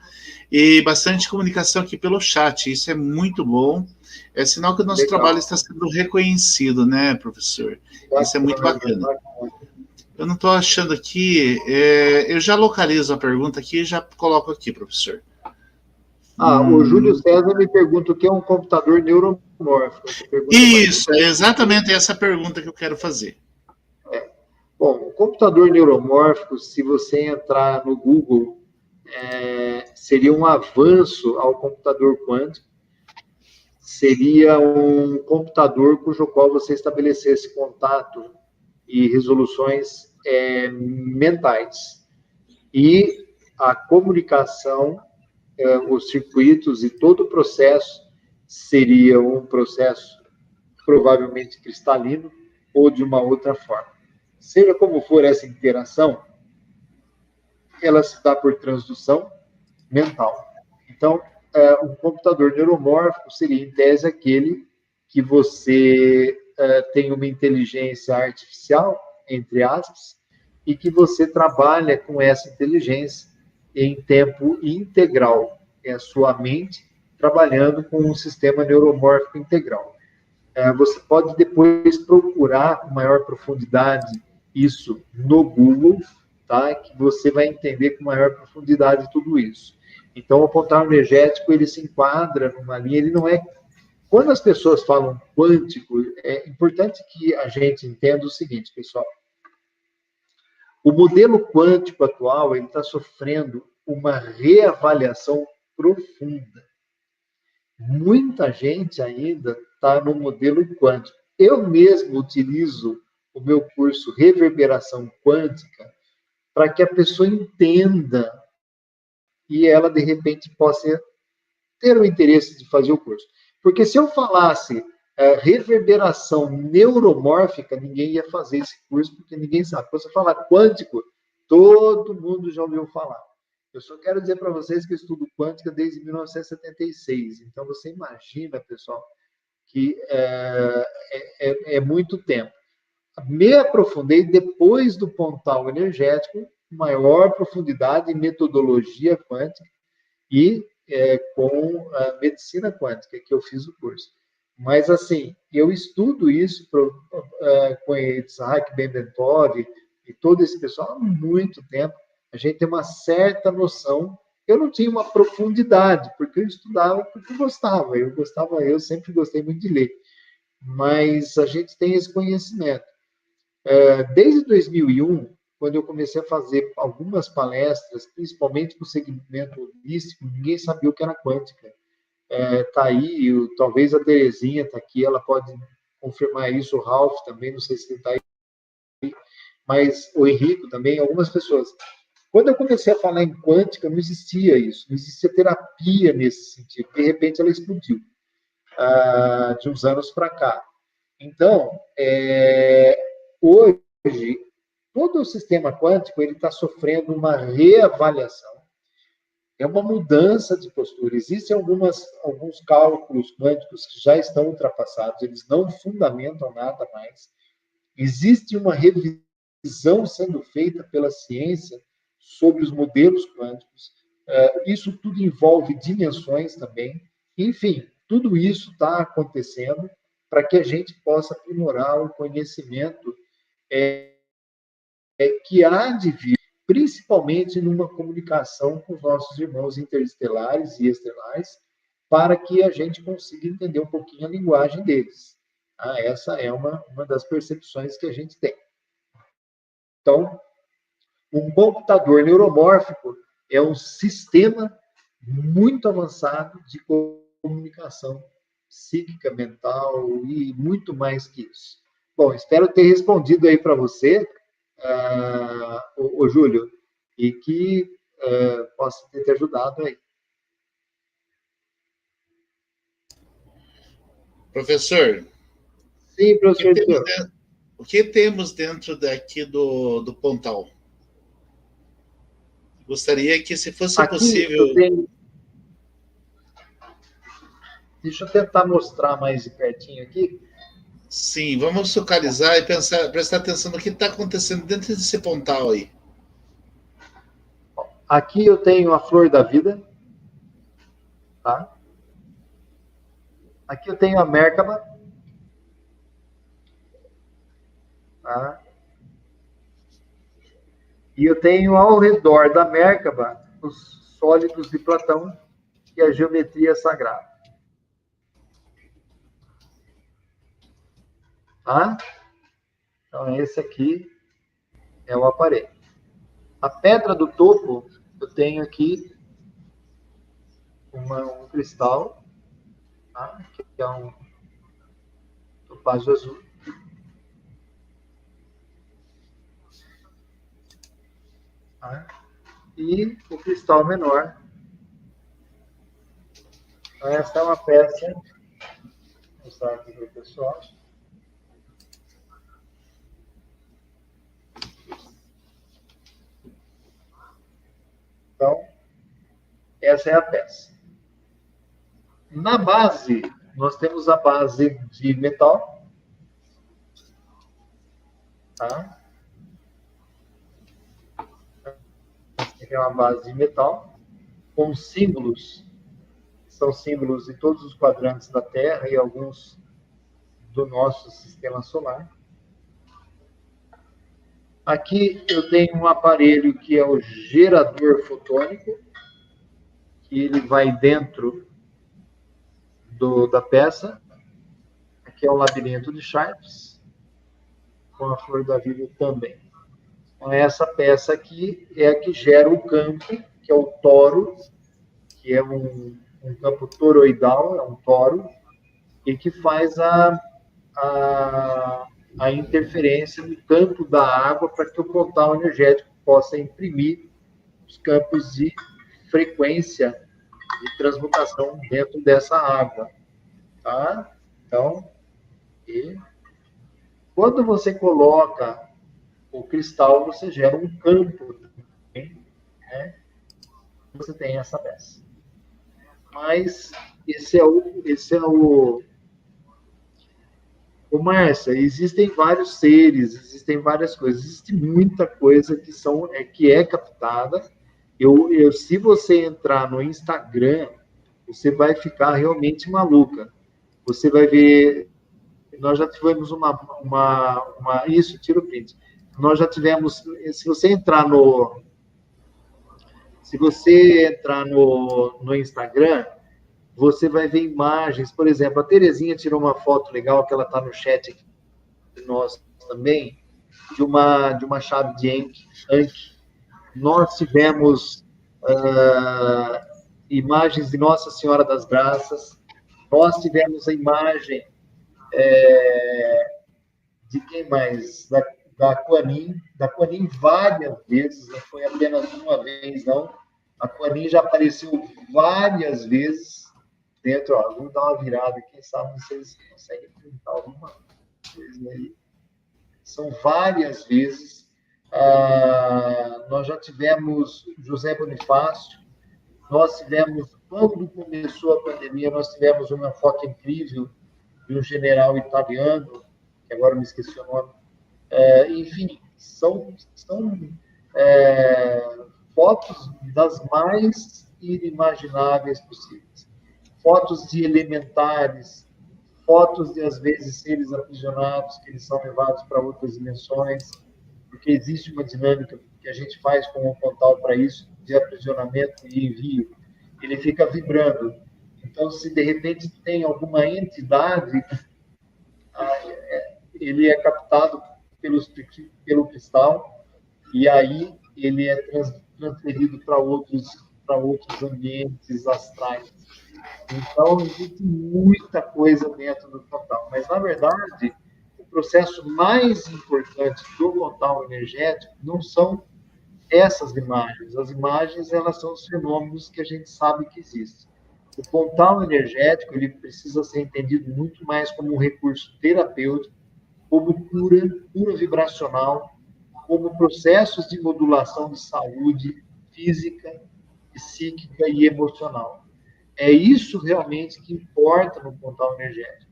[SPEAKER 1] e bastante comunicação aqui pelo chat. Isso é muito bom. É sinal que o nosso trabalho está sendo reconhecido, né, professor? Isso é muito bacana. Eu não estou achando aqui. Eu já localizo a pergunta aqui e já coloco aqui, professor.
[SPEAKER 2] O Júlio César me pergunta o que é um computador neuromórfico.
[SPEAKER 1] Isso, é exatamente essa pergunta que eu quero fazer.
[SPEAKER 2] Bom, o computador neuromórfico, se você entrar no Google, seria um avanço ao computador quântico. Seria um computador cujo qual você estabelecesse contato e resoluções mentais. E a comunicação, os circuitos e todo o processo seria um processo provavelmente cristalino ou de uma outra forma. Seja como for essa interação, ela se dá por transdução mental. Então, um computador neuromórfico seria, em tese, aquele que você tem uma inteligência artificial, entre aspas, e que você trabalha com essa inteligência em tempo integral. É a sua mente trabalhando com um sistema neuromórfico integral. Você pode depois procurar com maior profundidade isso no Google, tá? Que você vai entender com maior profundidade tudo isso. Então, o pontal energético, ele se enquadra numa linha, ele não é... Quando as pessoas falam quântico, é importante que a gente entenda o seguinte, pessoal. O modelo quântico atual, ele está sofrendo uma reavaliação profunda. Muita gente ainda está no modelo quântico. Eu mesmo utilizo o meu curso Reverberação Quântica para que a pessoa entenda e ela, de repente, possa ter o interesse de fazer o curso. Porque se eu falasse reverberação neuromórfica, ninguém ia fazer esse curso, porque ninguém sabe. Quando você fala quântico, todo mundo já ouviu falar. Eu só quero dizer para vocês que eu estudo quântica desde 1976. Então, você imagina, pessoal, que é muito tempo. Me aprofundei depois do pontal energético, maior profundidade em metodologia quântica e com a medicina quântica, que eu fiz o curso. Mas, assim, eu estudo isso com Itzhak Ben-Bentov e todo esse pessoal há muito tempo. A gente tem uma certa noção. Eu não tinha uma profundidade, porque eu estudava porque eu gostava. Eu sempre gostei muito de ler. Mas a gente tem esse conhecimento. Desde 2001, quando eu comecei a fazer algumas palestras, principalmente para o segmento holístico, ninguém sabia o que era quântica. Tá aí, talvez a Terezinha está aqui, ela pode confirmar isso, o Ralph também, não sei se ele está aí, mas o Henrique também, algumas pessoas. Quando eu comecei a falar em quântica, não existia isso, não existia terapia nesse sentido. De repente, ela explodiu, de uns anos para cá. Então, hoje, todo o sistema quântico ele está sofrendo uma reavaliação. É uma mudança de postura. Existem alguns cálculos quânticos que já estão ultrapassados, eles não fundamentam nada mais. Existe uma revisão sendo feita pela ciência sobre os modelos quânticos. Isso tudo envolve dimensões também. Enfim, tudo isso está acontecendo para que a gente possa aprimorar o conhecimento que há de vir principalmente numa comunicação com os nossos irmãos interestelares e estelares, para que a gente consiga entender um pouquinho a linguagem deles. Essa é uma das percepções que a gente tem. Então, um computador neuromórfico é um sistema muito avançado de comunicação psíquica, mental e muito mais que isso. Bom, espero ter respondido aí para você, o Júlio, e que possa ter te ajudado aí.
[SPEAKER 1] Professor,
[SPEAKER 2] sim, professor,
[SPEAKER 1] o que temos dentro daqui do Pontal? Gostaria que, se fosse
[SPEAKER 2] aqui
[SPEAKER 1] possível...
[SPEAKER 2] Deixa eu tentar mostrar mais de pertinho aqui.
[SPEAKER 1] Sim, vamos focalizar e prestar atenção no que está acontecendo dentro desse Pontal aí.
[SPEAKER 2] Aqui eu tenho a flor da vida, tá? Aqui eu tenho a Merkaba, tá? E eu tenho ao redor da Merkaba os sólidos de Platão e a geometria sagrada. Tá? Então, esse aqui é o aparelho. A pedra do topo, eu tenho aqui um cristal, tá? Que é um topázio azul. Tá? E o cristal menor. Então, essa é uma peça. Vou mostrar aqui para o pessoal. Então, essa é a peça. Na base, nós temos a base de metal. Tá? Essa é uma base de metal, com símbolos, são símbolos de todos os quadrantes da Terra e alguns do nosso sistema solar. Aqui eu tenho um aparelho que é o gerador fotônico, que ele vai dentro da peça. Aqui é o labirinto de Sharps, com a flor da vida também. Então, essa peça aqui é a que gera o campo, que é o toro, que é um campo toroidal, é um toro, e que faz a interferência no campo da água para que o portal energético possa imprimir os campos de frequência de transmutação dentro dessa água. Tá? Então, quando você coloca o cristal, você gera um campo também, né? Você tem essa peça. Mas esse é o Márcia, existem vários seres, existem várias coisas, existe muita coisa que é captada. Se você entrar no Instagram, você vai ficar realmente maluca. Você vai ver, nós já tivemos isso, tira o print. Nós já tivemos, se você entrar no Instagram, você vai ver imagens, por exemplo, a Terezinha tirou uma foto legal, que ela está no chat aqui de nós também, de uma chave de Anki. Nós tivemos imagens de Nossa Senhora das Graças, nós tivemos a imagem de quem mais? Da Kuan Yin várias vezes, não foi apenas uma vez, não. A Kuan Yin já apareceu várias vezes dentro, vamos dar uma virada, quem sabe vocês conseguem printar alguma coisa aí. São várias vezes. Nós já tivemos José Bonifácio, nós tivemos, quando começou a pandemia, nós tivemos uma foto incrível de um general italiano, que agora me esqueci o nome. Enfim, são fotos das mais inimagináveis possíveis. Fotos de elementares, fotos de, às vezes, seres aprisionados, que eles são levados para outras dimensões, porque existe uma dinâmica que a gente faz com o Pontal para isso, de aprisionamento e envio, ele fica vibrando. Então, se de repente tem alguma entidade, ele é captado pelo cristal e aí ele é transferido para outros ambientes astrais. Então, existe muita coisa dentro do Pontal. Mas, na verdade, o processo mais importante do Pontal energético não são essas imagens. As imagens, elas são os fenômenos que a gente sabe que existem. O Pontal energético, ele precisa ser entendido muito mais como um recurso terapêutico, como cura vibracional, como processos de modulação de saúde física, psíquica e emocional. É isso realmente que importa no Pontal energético.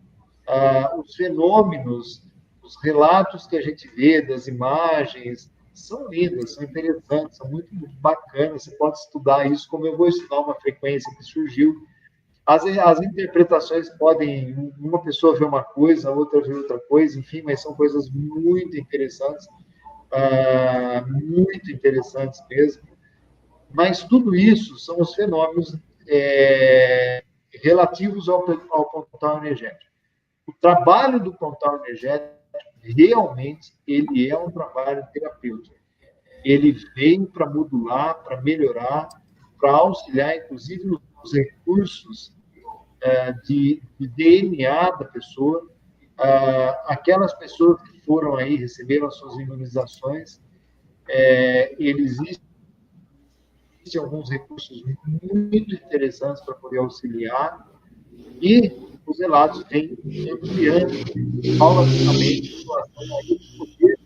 [SPEAKER 2] Os fenômenos, os relatos que a gente vê das imagens, são lindas, são interessantes, são muito bacanas. Você pode estudar isso, como eu vou estudar uma frequência que surgiu. As interpretações podem, uma pessoa ver uma coisa, a outra ver outra coisa, enfim, mas são coisas muito interessantes mesmo. Mas tudo isso são os fenômenos relativos ao Pontal energético. O trabalho do Pontal energético, realmente, ele é um trabalho terapêutico. Ele vem para modular, para melhorar, para auxiliar, inclusive, nos recursos de DNA da pessoa. Aquelas pessoas que foram aí, receberam as suas imunizações, existem alguns recursos muito interessantes para poder auxiliar, e os relatos vêm ampliando paulatinamente em relação a esse poder.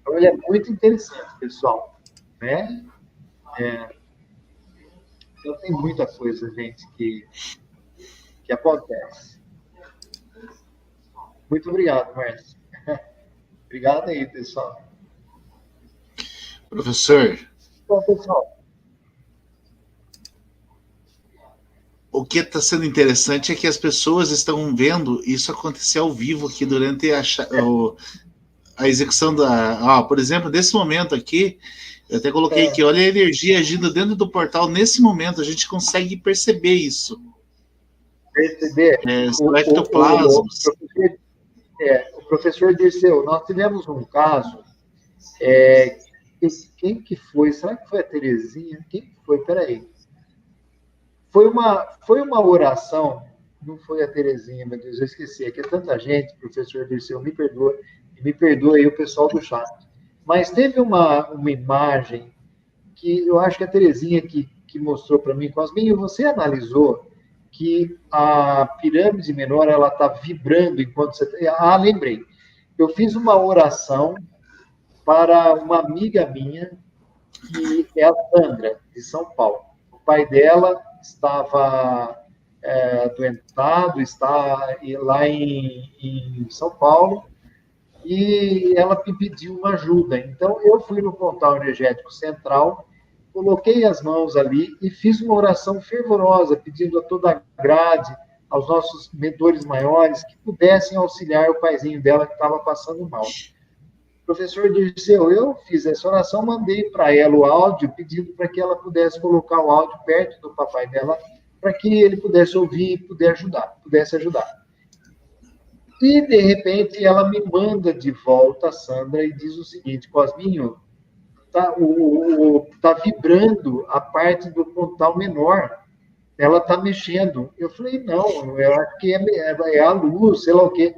[SPEAKER 2] Então, ele é muito interessante, pessoal. Né? Então, tem muita coisa, gente, que acontece. Muito obrigado, Márcio. Obrigado aí, pessoal.
[SPEAKER 1] Professor.
[SPEAKER 2] Bom, pessoal.
[SPEAKER 1] O que está sendo interessante é que as pessoas estão vendo isso acontecer ao vivo aqui durante a execução da... por exemplo, nesse momento aqui, eu até coloquei aqui, olha a energia agindo dentro do portal nesse momento, a gente consegue perceber isso.
[SPEAKER 2] Perceber?
[SPEAKER 1] São ectoplasmas.
[SPEAKER 2] O professor Dirceu, nós tivemos um caso, quem que foi? Será que foi a Terezinha? Quem que foi? Peraí. Foi uma oração, não foi a Terezinha, meu Deus, eu esqueci, aqui é tanta gente, professor Dirceu, me perdoa, e me perdoa aí o pessoal do chat. Mas teve uma imagem que eu acho que a Terezinha que mostrou para mim, Cosminho, você analisou que a pirâmide menor, ela está vibrando enquanto você... lembrei. Eu fiz uma oração para uma amiga minha, que é a Sandra, de São Paulo. O pai dela estava doentado, está lá em São Paulo, e ela me pediu uma ajuda. Então, eu fui no Pontal Energético Central, coloquei as mãos ali e fiz uma oração fervorosa, pedindo a toda a grade, aos nossos mentores maiores, que pudessem auxiliar o paizinho dela que estava passando mal. O professor Dirceu, eu fiz essa oração, mandei para ela o áudio, pedindo para que ela pudesse colocar o áudio perto do papai dela, para que ele pudesse ouvir e pudesse ajudar. E, de repente, ela me manda de volta a Sandra e diz o seguinte: Cosminho, tá vibrando a parte do Pontal menor, ela está mexendo. Eu falei, não, eu acho que é a luz, sei lá o quê.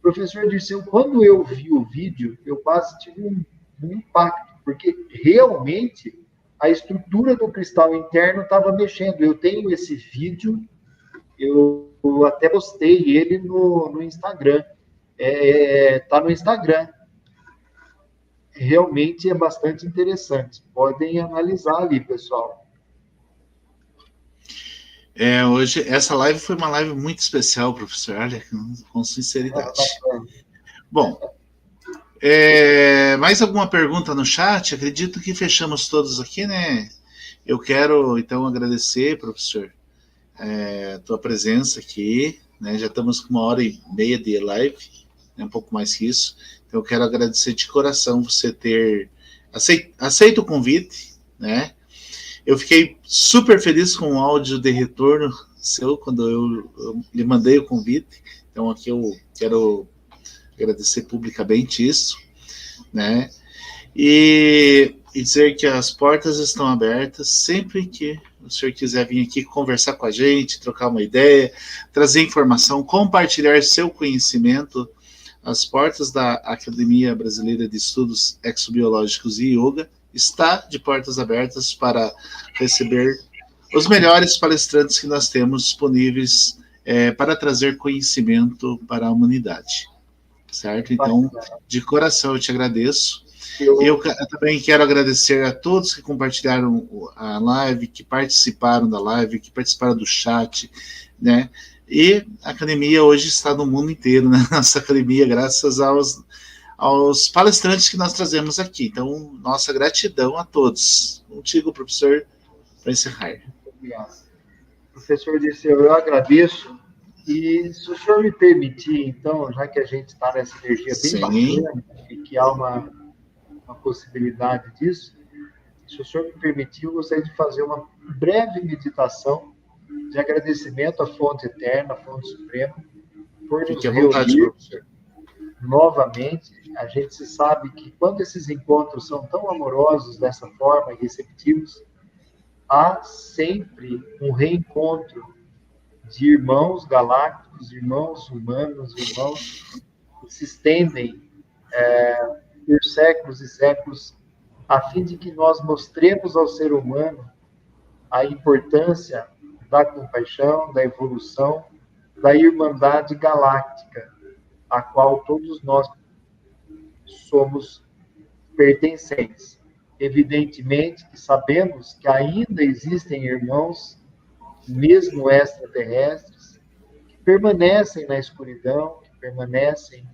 [SPEAKER 2] Professor Dirceu, quando eu vi o vídeo, eu quase tive um impacto, porque realmente a estrutura do cristal interno estava mexendo. Eu tenho esse vídeo, eu até postei ele no Instagram. Está no Instagram. Realmente é bastante interessante. Podem analisar ali, pessoal.
[SPEAKER 1] Hoje, essa live foi uma live muito especial, professor, olha, com sinceridade. Bom, mais alguma pergunta no chat? Acredito que fechamos todos aqui, né? Eu quero, então, agradecer, professor, a tua presença aqui, né? Já estamos com 1h30 de live, né? Um pouco mais que isso. Então, eu quero agradecer de coração você ter aceito o convite, né? Eu fiquei super feliz com o áudio de retorno seu quando eu lhe mandei o convite. Então aqui eu quero agradecer publicamente isso, né? E dizer que as portas estão abertas sempre que o senhor quiser vir aqui conversar com a gente, trocar uma ideia, trazer informação, compartilhar seu conhecimento. As portas da Academia Brasileira de Estudos Exobiológicos e Yoga está de portas abertas para receber os melhores palestrantes que nós temos disponíveis para trazer conhecimento para a humanidade. Certo? Então, de coração eu te agradeço. Eu também quero agradecer a todos que compartilharam a live, que participaram da live, que participaram do chat, né? E a academia hoje está no mundo inteiro, né? Nossa academia, graças aos palestrantes que nós trazemos aqui. Então, nossa gratidão a todos. Contigo, professor, para encerrar.
[SPEAKER 2] Obrigado. Professor Dirceu, eu agradeço. E se o senhor me permitir, então, já que a gente está nessa energia bem bacana e que há uma possibilidade disso, se o senhor me permitir, eu gostaria de fazer uma breve meditação de agradecimento à fonte eterna, à fonte suprema, por nos reunir novamente. A gente se sabe que quando esses encontros são tão amorosos dessa forma e receptivos, há sempre um reencontro de irmãos galácticos, irmãos humanos, irmãos que se estendem por séculos e séculos, a fim de que nós mostremos ao ser humano a importância da compaixão, da evolução, da irmandade galáctica, a qual todos nós somos pertencentes. Evidentemente que sabemos que ainda existem irmãos, mesmo extraterrestres, que permanecem na escuridão, que permanecem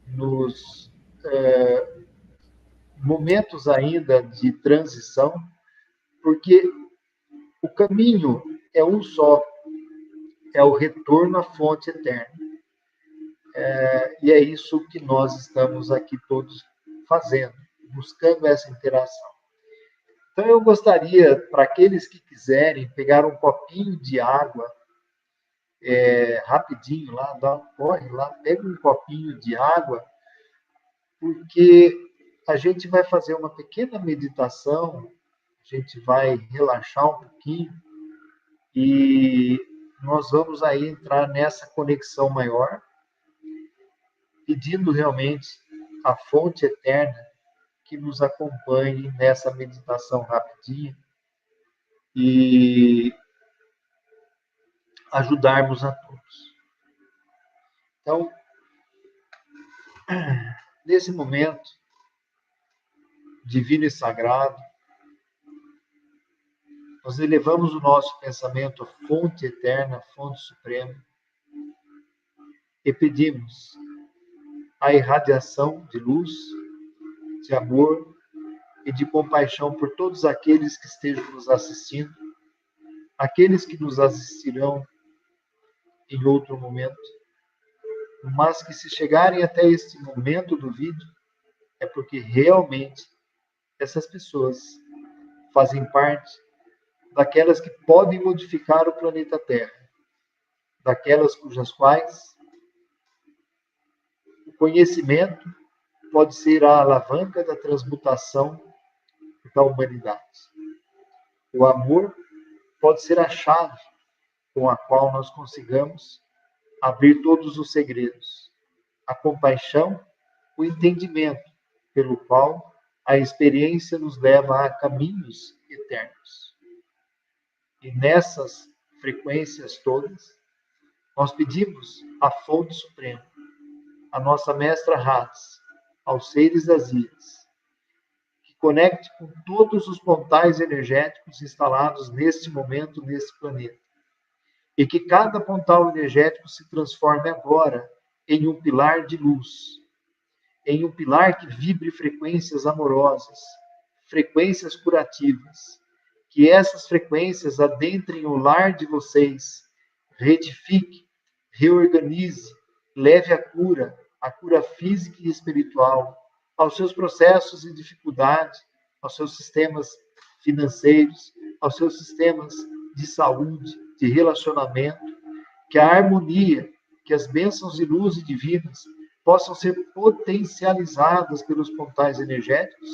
[SPEAKER 2] nos momentos ainda de transição, porque o caminho é um só, é o retorno à fonte eterna. E é isso que nós estamos aqui todos fazendo, buscando essa interação. Então, eu gostaria, para aqueles que quiserem, pegar um copinho de água, rapidinho lá, corre lá, pega um copinho de água, porque a gente vai fazer uma pequena meditação, a gente vai relaxar um pouquinho e nós vamos aí entrar nessa conexão maior, pedindo realmente a fonte eterna que nos acompanhe nessa meditação rapidinha e ajudarmos a todos. Então, nesse momento divino e sagrado, nós elevamos o nosso pensamento à fonte eterna, à fonte suprema, e pedimos a irradiação de luz, de amor e de compaixão por todos aqueles que estejam nos assistindo, aqueles que nos assistirão em outro momento, mas que se chegarem até este momento do vídeo, é porque realmente essas pessoas fazem parte daquelas que podem modificar o planeta Terra, daquelas cujas quais o conhecimento pode ser a alavanca da transmutação da humanidade. O amor pode ser a chave com a qual nós consigamos abrir todos os segredos. A compaixão, o entendimento, pelo qual a experiência nos leva a caminhos eternos. E nessas frequências todas, nós pedimos à Fonte Suprema, a nossa Mestra Hatz, aos seres das ilhas, que conecte com todos os pontais energéticos instalados neste momento, nesse planeta. E que cada pontal energético se transforme agora em um pilar de luz, em um pilar que vibre frequências amorosas, frequências curativas. Que essas frequências adentrem o lar de vocês, retifique, reorganize, leve a cura física e espiritual, aos seus processos e dificuldade, aos seus sistemas financeiros, aos seus sistemas de saúde, de relacionamento, que a harmonia, que as bênçãos de luz e divinas possam ser potencializadas pelos pontais energéticos,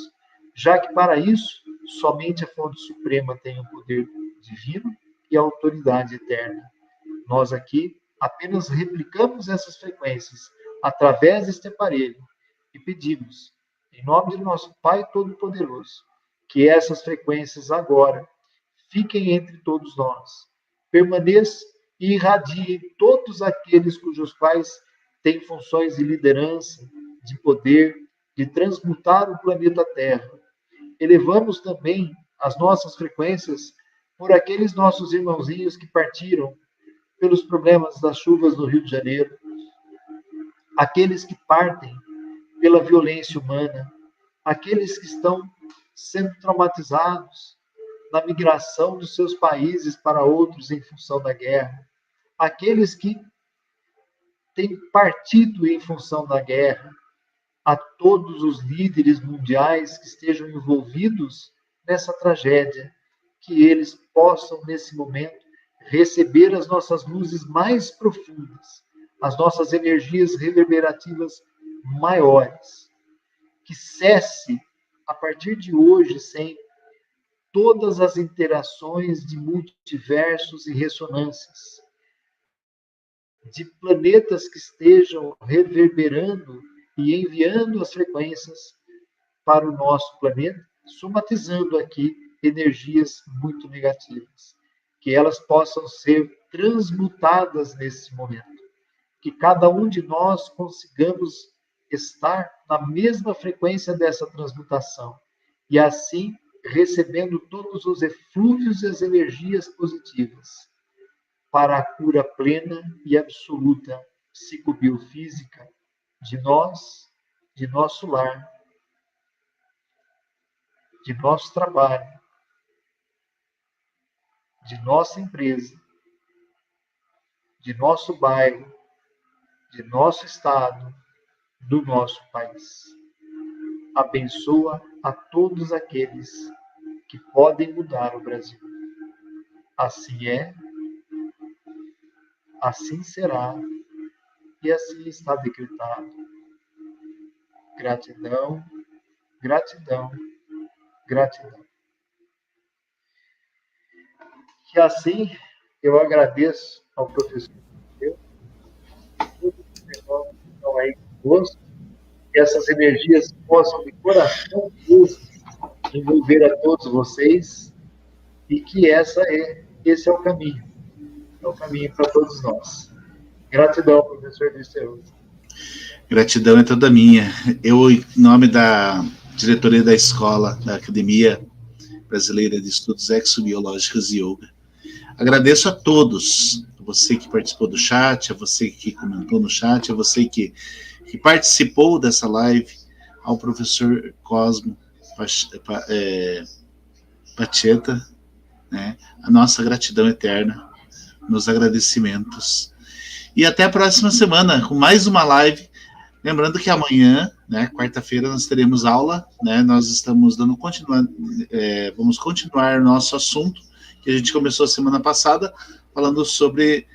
[SPEAKER 2] já que para isso somente a fonte suprema tem o poder divino e a autoridade eterna. Nós aqui apenas replicamos essas frequências através deste aparelho e pedimos, em nome de nosso Pai Todo-Poderoso, que essas frequências agora fiquem entre todos nós, permaneçam e irradiem todos aqueles cujos pais têm funções de liderança, de poder, de transmutar o planeta Terra. Elevamos também as nossas frequências por aqueles nossos irmãozinhos que partiram pelos problemas das chuvas no Rio de Janeiro, aqueles que partem pela violência humana, aqueles que estão sendo traumatizados na migração dos seus países para outros em função da guerra, aqueles que têm partido em função da guerra, a todos os líderes mundiais que estejam envolvidos nessa tragédia, que eles possam, nesse momento, receber as nossas luzes mais profundas, as nossas energias reverberativas maiores. Que cesse, a partir de hoje, sempre, todas as interações de multiversos e ressonâncias, de planetas que estejam reverberando e enviando as frequências para o nosso planeta, somatizando aqui energias muito negativas. Que elas possam ser transmutadas nesse momento. Que cada um de nós consigamos estar na mesma frequência dessa transmutação. E assim, recebendo todos os eflúvios e as energias positivas para a cura plena e absoluta psicobiofísica de nós, de nosso lar, de nosso trabalho, de nossa empresa, de nosso bairro, de nosso estado, do nosso país. Abençoa a todos aqueles que podem mudar o Brasil. Assim é, assim será e assim está decretado. Gratidão, gratidão, gratidão. Que assim eu agradeço ao professor todos os irmãos que estão aí conosco, que essas energias possam de coração envolver a todos vocês e que esse é o caminho para todos nós. Gratidão, professor Dirceu.
[SPEAKER 1] Gratidão é toda minha. Eu, em nome da diretoria da escola, da Academia Brasileira de Estudos Exobiológicos e Yoga, agradeço a todos, a você que participou do chat, a você que comentou no chat, a você que participou dessa live, ao professor Cosmo Pacheta, né? A nossa gratidão eterna, nos agradecimentos. E até a próxima semana, com mais uma live. Lembrando que amanhã, né, quarta-feira, nós teremos aula, né? Nós estamos vamos continuar nosso assunto, que a gente começou a semana passada, falando sobre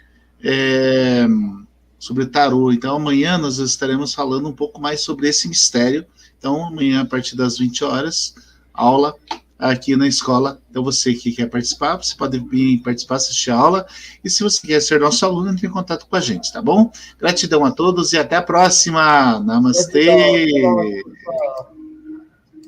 [SPEAKER 1] tarô. Então, amanhã nós estaremos falando um pouco mais sobre esse mistério. Então, amanhã, a partir das 20 horas, aula aqui na escola. Então, você que quer participar, você pode vir participar, assistir a aula. E se você quer ser nosso aluno, entre em contato com a gente, tá bom? Gratidão a todos e até a próxima. Namastê!